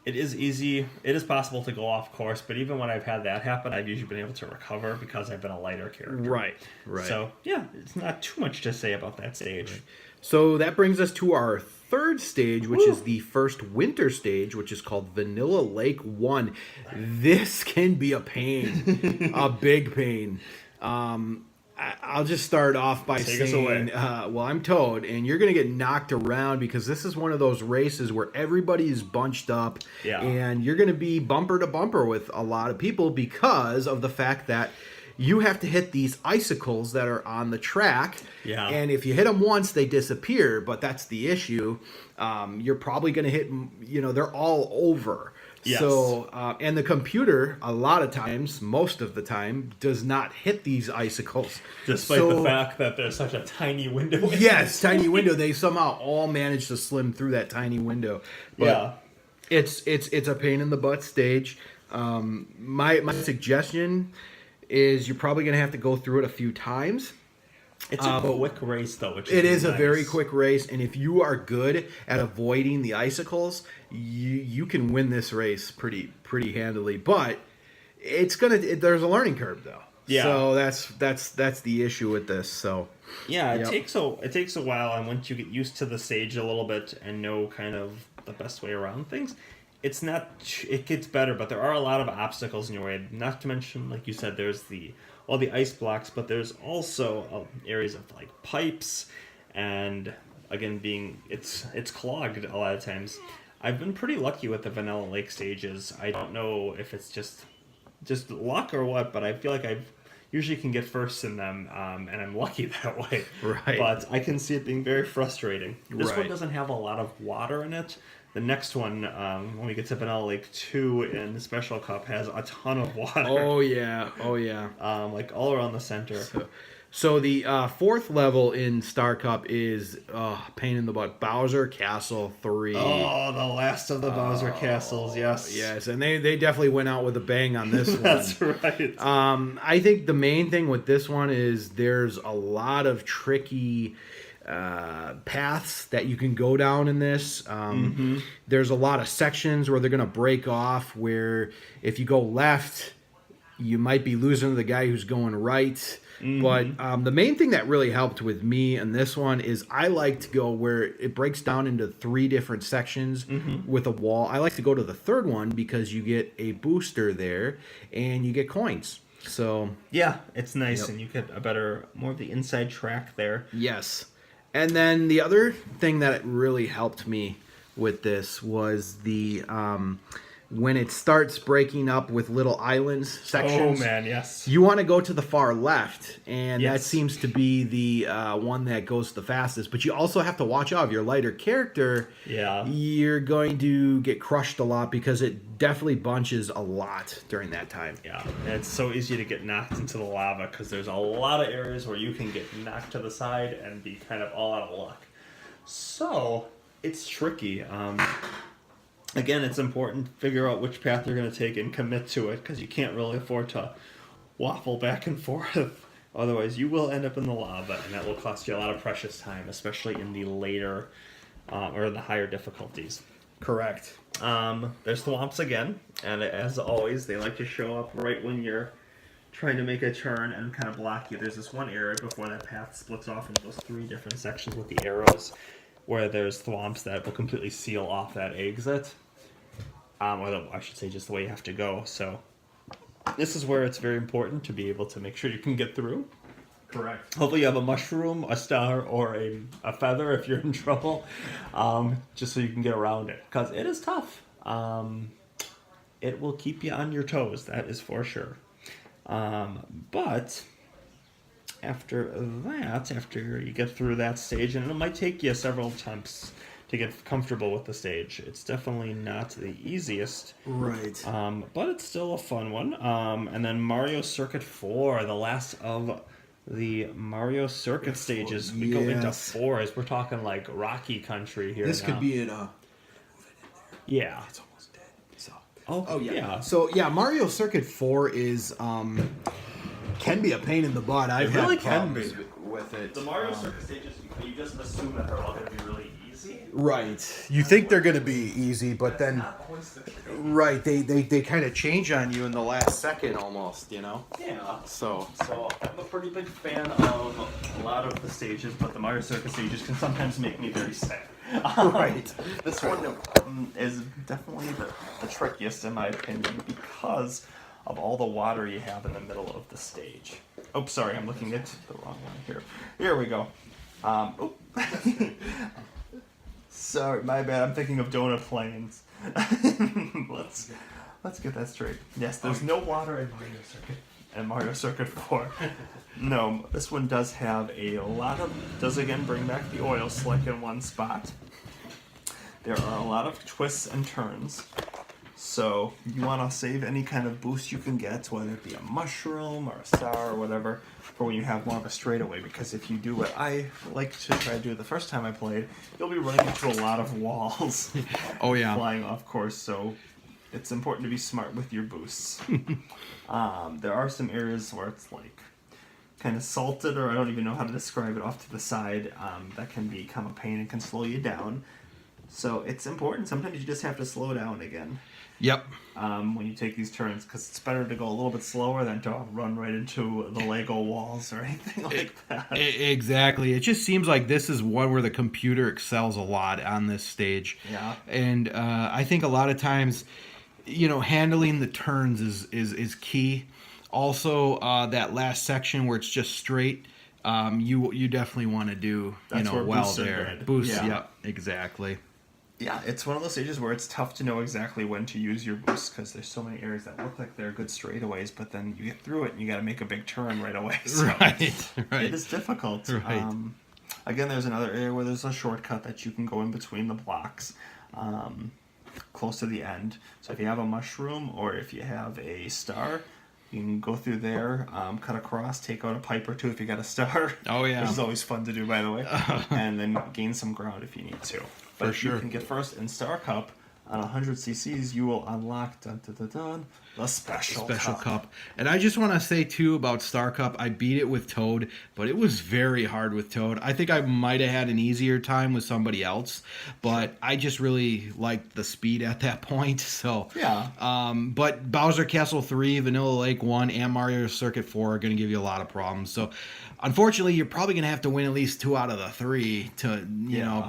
It is easy. It is possible to go off course, but even when I've had that happen, I've usually been able to recover because I've been a lighter character. Right. So, it's not too much to say about that stage. Right. So that brings us to our third stage, which is the first winter stage, which is called Vanilla Lake 1. This can be a pain, a big pain. I'll just start off by Take us saying, away. well, I'm Toad, and you're going to get knocked around because this is one of those races where everybody is bunched up, Yeah. and you're going to be bumper to bumper with a lot of people because of the fact that you have to hit these icicles that are on the track. Yeah. And if you hit them once, they disappear, but that's the issue. You're probably going to hit, they're all over. Yes. So, and the computer, a lot of times, most of the time, does not hit these icicles. Despite the fact that there's such a tiny window. Yes, tiny window. They somehow all manage to slim through that tiny window. But Yeah. it's a pain in the butt stage. My suggestion is you're probably going to have to go through it a few times. It's a quick race, though. Which It is a nice. very quick race, and if you are good at avoiding the icicles, you can win this race pretty handily. But there's a learning curve though. Yeah. So that's the issue with this. So Yeah, Yep. it takes a while, and once you get used to the stage a little bit and know kind of the best way around things, it gets better. But there are a lot of obstacles in your way. Not to mention, like you said, there's the ice blocks, but there's also areas of like pipes, and again, it's clogged a lot of times. I've been pretty lucky with the Vanilla Lake stages. I don't know if it's just luck or what, but I feel like I've usually can get first in them, and I'm lucky that way. Right. But I can see it being very frustrating. This one Right. doesn't have a lot of water in it. The next one, when we get to Vanilla Lake 2 in the Special Cup, has a ton of water. oh yeah. Like all around the center. So the fourth level in Star Cup is pain in the butt. Bowser Castle 3. Oh, the last of the Bowser Castles, yes. Yes, and they definitely went out with a bang on this one. That's right. I think the main thing with this one is there's a lot of tricky paths that you can go down in this. There's a lot of sections where they're going to break off, where if you go left, you might be losing to the guy who's going right. But the main thing that really helped with me in this one is I like to go where it breaks down into 3 different sections with a wall. I like to go to the third one because you get a booster there and you get coins. So Yeah, it's nice, Yep. and you get more of the inside track there. yes. And then the other thing that really helped me with this was the when it starts breaking up with little islands sections. Oh man, yes. You want to go to the far left, and that Yes. seems to be the one that goes the fastest. But you also have to watch out. If you're a lighter character, Yeah. you're going to get crushed a lot because it definitely bunches a lot during that time. Yeah, and it's so easy to get knocked into the lava because there's a lot of areas where you can get knocked to the side and be kind of all out of luck. So it's tricky. Again, it's important to figure out which path you're going to take and commit to it because you can't really afford to waffle back and forth. Otherwise, you will end up in the lava, and that will cost you a lot of precious time, especially in the later or the higher difficulties. Correct. There's thwomps again, and as always, they like to show up right when you're trying to make a turn and kind of block you. There's this one area before that path splits off into those 3 different sections with the arrows, where there's thwomps that will completely seal off that exit. I should say just the way you have to go. So this is where it's very important to be able to make sure you can get through. Correct. Hopefully you have a mushroom, a star, or a feather if you're in trouble, just so you can get around it. Because it is tough. It will keep you on your toes, that is for sure. But after you get through that stage, and it might take you several attempts to get comfortable with the stage. It's definitely not the easiest. Right. But it's still a fun one. And then Mario Circuit 4, the last of the Mario Circuit stages. We go into Yes. 4 as we're talking like Rocky Country here This now. could be in Yeah. It's almost dead. So. Oh, yeah. So yeah, Mario Circuit 4 is can be a pain in the butt. I've really had can problems be. with it. The Mario Circuit stages, you just assume that they're all going to be really easy. Right. You think they're going to be easy, but then Not always the case. right, they kind of change on you in the last second almost, you know. Yeah. So So I'm a pretty big fan of a lot of the stages, but the Mario Circuit stages can sometimes make me very sad. Right. This one is definitely the trickiest in my opinion because of all the water you have in the middle of the stage. Oh, sorry, I'm looking at the wrong one here. Here we go. Oh. Sorry, my bad. I'm thinking of Donut Plains. Let's get that straight. Yes, there's no water in Mario Circuit and Mario Circuit 4. No, this one does have a lot of, does again bring back the oil slick in one spot. There are a lot of twists and turns. So you want to save any kind of boost you can get, whether it be a mushroom or a star or whatever, for when you have more of a straightaway. Because if you do what I like to try to do the first time I played, you'll be running into a lot of walls. Oh yeah, flying off course. So it's important to be smart with your boosts. There are some areas where it's like kind of salted, or I don't even know how to describe it, off to the side, that can become a pain and can slow you down. So it's important. Sometimes you just have to slow down again. Yep. When you take these turns, because it's better to go a little bit slower than to run right into the Lego walls or anything like that. Exactly. It just seems like this is one where the computer excels a lot on this stage. Yeah. And I think a lot of times, handling the turns is key. Also, that last section where it's just straight, you definitely want to do where well boosts are there. good. Boosts, Yeah. yep, exactly. Yeah, it's one of those stages where it's tough to know exactly when to use your boost, because there's so many areas that look like they're good straightaways, but then you get through it and you got to make a big turn right away. So Right. it is difficult. Right. Again, there's another area where there's a shortcut that you can go in between the blocks, close to the end. So if you have a mushroom or if you have a star, you can go through there, cut across, take out a pipe or two if you got a star. Oh, yeah. Which is always fun to do, by the way. And then gain some ground if you need to. But For if sure. you can get first in Star Cup on 100 cc's, you will unlock the special cup. And I just want to say too about Star Cup, I beat it with Toad, but it was very hard with Toad. I think I might have had an easier time with somebody else, but I just really liked the speed at that point. So Yeah. but Bowser Castle 3, Vanilla Lake 1, and Mario Circuit 4 are going to give you a lot of problems. So unfortunately, you're probably going to have to win at least 2 out of the 3 to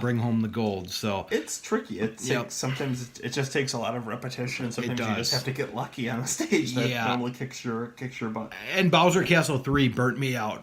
bring home the gold. So it's tricky. Sometimes it just takes a lot of repetition, and sometimes you just have to get lucky on a stage that normally kicks your butt. And Bowser Castle 3 burnt me out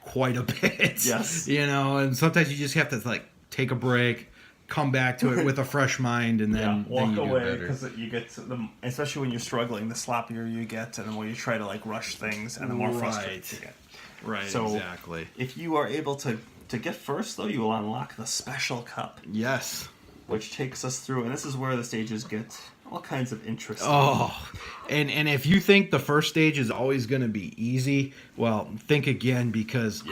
quite a bit. Yes. And sometimes you just have to take a break, come back to it with a fresh mind, and then walk then you away, do because you get especially when you're struggling, the sloppier you get, and the more you try to rush things, and the more frustrated you get. Right, So exactly. if you are able to get first, though, you will unlock the special cup, Yes. which takes us through, and this is where the stages get all kinds of interesting. Oh, and if you think the first stage is always going to be easy, well, think again, because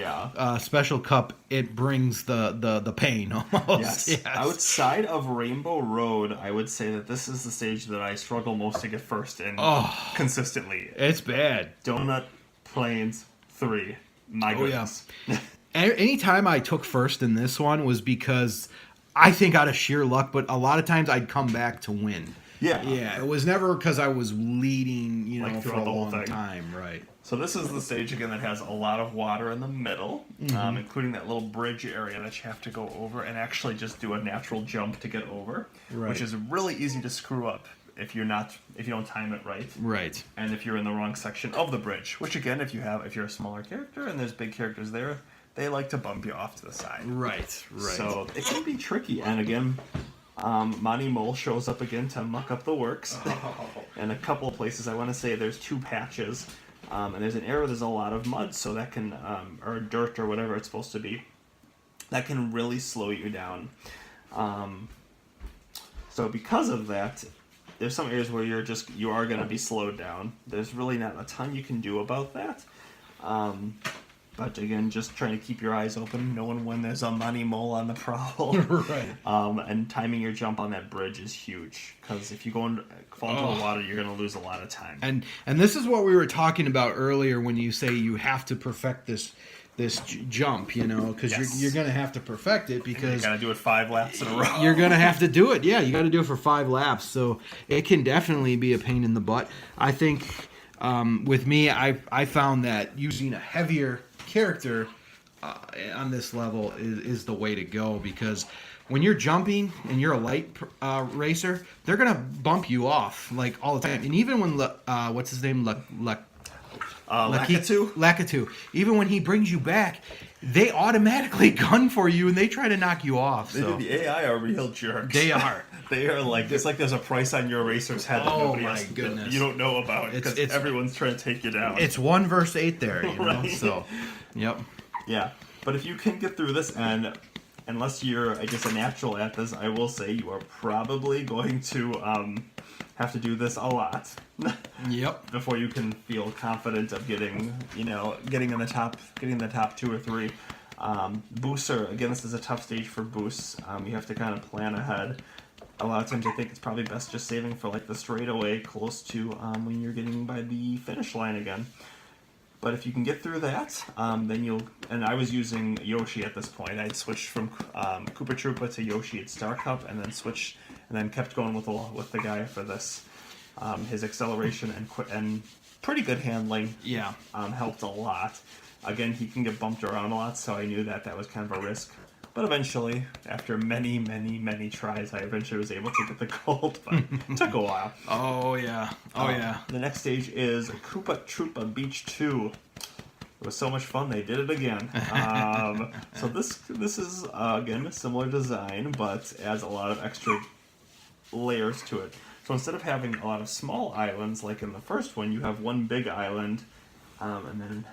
Special Cup, it brings the pain almost. Yes. Outside of Rainbow Road, I would say that this is the stage that I struggle most to get first in consistently. It's bad. Donut Plains 3. My goodness. Yeah. Anytime I took first in this one was because I think out of sheer luck, but a lot of times I'd come back to win. Yeah. Yeah, it was never because I was leading, for a the whole long thing. time, right? So this is the stage, again, that has a lot of water in the middle, including that little bridge area that you have to go over and actually just do a natural jump to get over, which is really easy to screw up if you don't time it right. Right. And if you're in the wrong section of the bridge, which again, if you're a smaller character and there's big characters there, they like to bump you off to the side. Right. So it can be tricky. And again, Monty Mole shows up again to muck up the works. And a couple of places, I want to say there's 2 patches. And there's an area where there's a lot of mud, so that can, or dirt or whatever it's supposed to be, that can really slow you down. So because of that, there's some areas where you are going to be slowed down. There's really not a ton you can do about that. But again, just trying to keep your eyes open, knowing when there's a money mole on the prowl. Right. And timing your jump on that bridge is huge, because if you fall into the water, you're going to lose a lot of time. And this is what we were talking about earlier when you say you have to perfect this jump, because you're going to have to perfect it, because you got to do it 5 laps in a row. You're going to have to do it. Yeah, you got to do it for 5 laps. So it can definitely be a pain in the butt. I think with me, I found that using a heavier character on this level is the way to go, because when you're jumping and you're a light racer, they're gonna bump you off like all the time. And even when what's his name, Lakitu, even when he brings you back, they automatically gun for you and they try to knock you off. So. The AI are real jerks. They are. They are like, it's like there's a price on your racer's head that nobody else, goodness. You don't know about because everyone's trying to take you down. It's 1 versus 8 there, you know. Right. So, yep. Yeah, but if you can get through this, and unless you're, I guess, a natural at this, I will say you are probably going to have to do this a lot. Yep. Before you can feel confident of getting in the top 2 or 3. Booster, again, this is a tough stage for boosts. You have to kind of plan ahead. A lot of times I think it's probably best just saving for like the straightaway close to when you're getting by the finish line again. But if you can get through that, then you'll... And I was using Yoshi at this point. I switched from Koopa Troopa to Yoshi at Star Cup, and then kept going with the guy for this. His acceleration and pretty good handling helped a lot. Again, he can get bumped around a lot, so I knew that was kind of a risk. But eventually, after many, many, many tries, I eventually was able to get the gold, but it took a while. Oh, yeah. The next stage is Koopa Troopa Beach 2. It was so much fun, they did it again. So this is, again, a similar design, but adds a lot of extra layers to it. So instead of having a lot of small islands, like in the first one, you have one big island, and then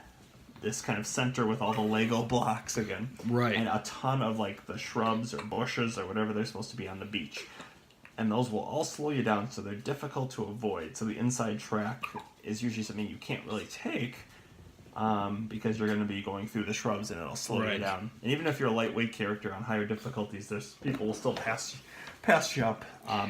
this kind of center with all the Lego blocks again. Right. And a ton of like the shrubs or bushes or whatever they're supposed to be on the beach. And those will all slow you down, so they're difficult to avoid. So the inside track is usually something you can't really take because you're going to be going through the shrubs and it'll slow you down. And even if you're a lightweight character on higher difficulties, there's people will still pass you up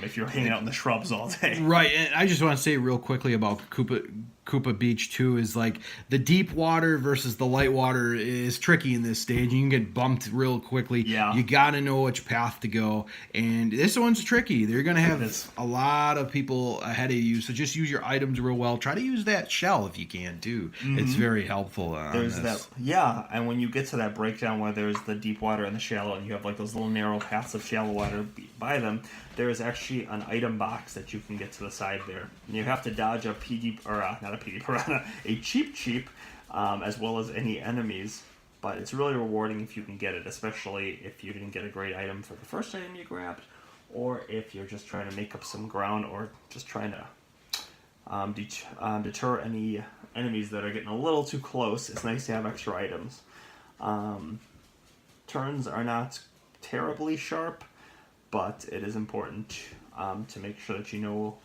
if you're hanging out in the shrubs all day. Right, and I just want to say real quickly about Koopa Beach 2 is like the deep water versus the light water is tricky in this stage. You can get bumped real quickly. Yeah. You got to know which path to go. And this one's tricky. They're going to have a lot of people ahead of you, so just use your items real well. Try to use that shell if you can, too. Mm-hmm. It's very helpful on there's this. And when you get to that breakdown where there's the deep water and the shallow, and you have like those little narrow paths of shallow water by them, there is actually an item box that you can get to the side there. And you have to dodge a cheap, as well as any enemies. But it's really rewarding if you can get it, especially if you didn't get a great item for the first item you grabbed, or if you're just trying to make up some ground, or just trying to deter any enemies that are getting a little too close. It's nice to have extra items. Turns are not terribly sharp, but it is important to make sure that you know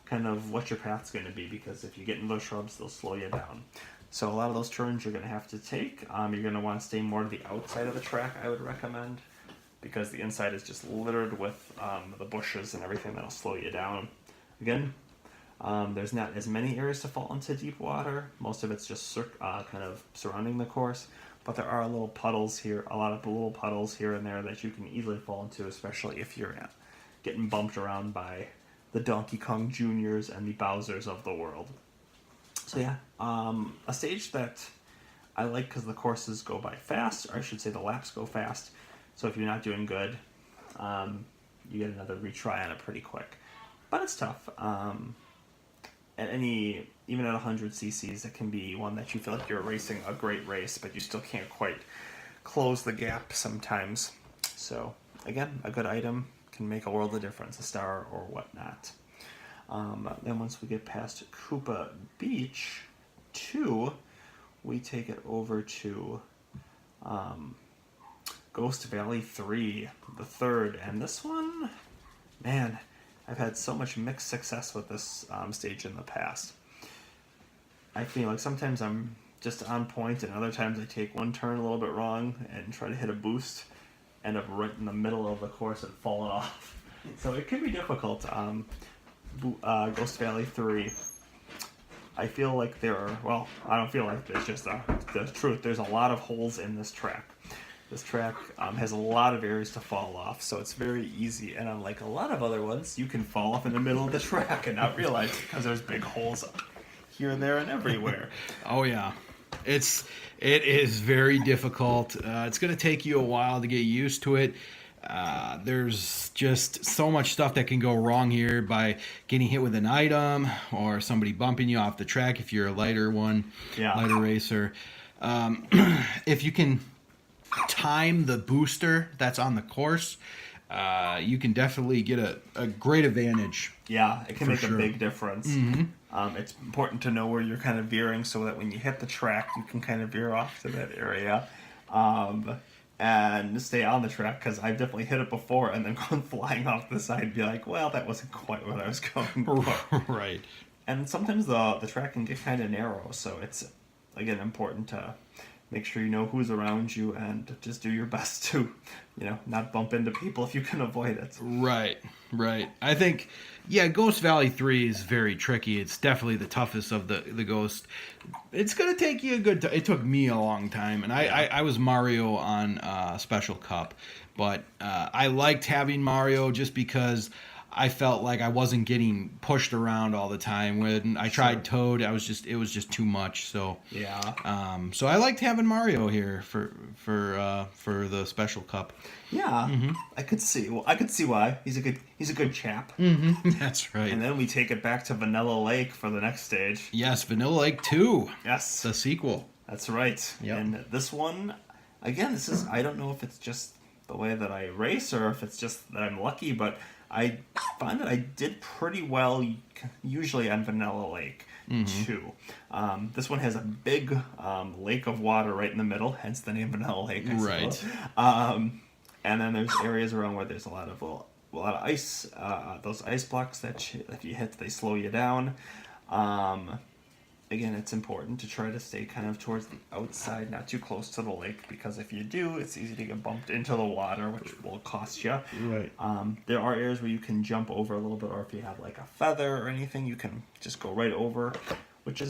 kind of what your path's going to be, because if you get into those shrubs, they'll slow you down. So a lot of those turns you're going to have to take. You're going to want to stay more to the outside of the track, I would recommend, because the inside is just littered with the bushes and everything that'll slow you down. Again, there's not as many areas to fall into deep water. Most of it's just kind of surrounding the course. But there are a lot of little puddles here and there that you can easily fall into, especially if you're getting bumped around by the Donkey Kong Juniors and the Bowsers of the world. So yeah, a stage that I like because the courses go by fast, or I should say the laps go fast. So if you're not doing good, you get another retry on it pretty quick. But it's tough. Even at 100 cc's, it can be one that you feel like you're racing a great race, but you still can't quite close the gap sometimes. So again, a good item can make a world of difference, a star or whatnot. Then once we get past Koopa Beach 2, we take it over to Ghost Valley 3, the third. And this one, man, I've had so much mixed success with this stage in the past. I feel like sometimes I'm just on point, and other times I take one turn a little bit wrong and try to hit a boost, end up right in the middle of the course and falling off. So it can be difficult. Ghost Valley 3, I feel like I don't feel like it's just the truth. There's a lot of holes in this track. This track has a lot of areas to fall off, so it's very easy. And unlike a lot of other ones, you can fall off in the middle of the track and not realize it because there's big holes here and there and everywhere. Oh yeah, it is very difficult. It's going to take you a while to get used to it. There's just so much stuff that can go wrong here by getting hit with an item or somebody bumping you off the track if you're a lighter lighter racer. If you can time the booster that's on the course, you can definitely get a great advantage. Yeah, it can make sure. a big difference. It's important to know where you're kind of veering so that when you hit the track, you can kind of veer off to that area. And stay on the track, because I've definitely hit it before and then gone flying off the side and be like, well, that wasn't quite what I was going for. Right. And sometimes the track can get kind of narrow, so it's, again, important to make sure you know who's around you and just do your best to, not bump into people if you can avoid it. Right. I think, Ghost Valley 3 is very tricky. It's definitely the toughest of the Ghost. It's going to take you a good time. It took me a long time, and I was Mario on Special Cup, but I liked having Mario just because I felt like I wasn't getting pushed around all the time. When I tried Toad, it was just too much. So Yeah. so I liked having Mario here for the Special Cup. Yeah, I could see. Well, I could see why. He's a good chap. That's right. And then we take it back to Vanilla Lake for the next stage. Yes, Vanilla Lake 2. Yes, The sequel. that's right. Yep. And this one, again, I don't know if it's just the way that I race or if it's just that I'm lucky, but I find that I did pretty well usually on Vanilla Lake too. This one has a big lake of water right in the middle, hence the name Vanilla Lake. I suppose. And then there's areas around where there's a lot of ice. Those ice blocks that if you hit, they slow you down. Again, it's important to try to stay kind of towards the outside, not too close to the lake, because if you do, it's easy to get bumped into the water, which will cost you. Right. There are areas where you can jump over a little bit, or if you have like a feather or anything, you can just go right over, which is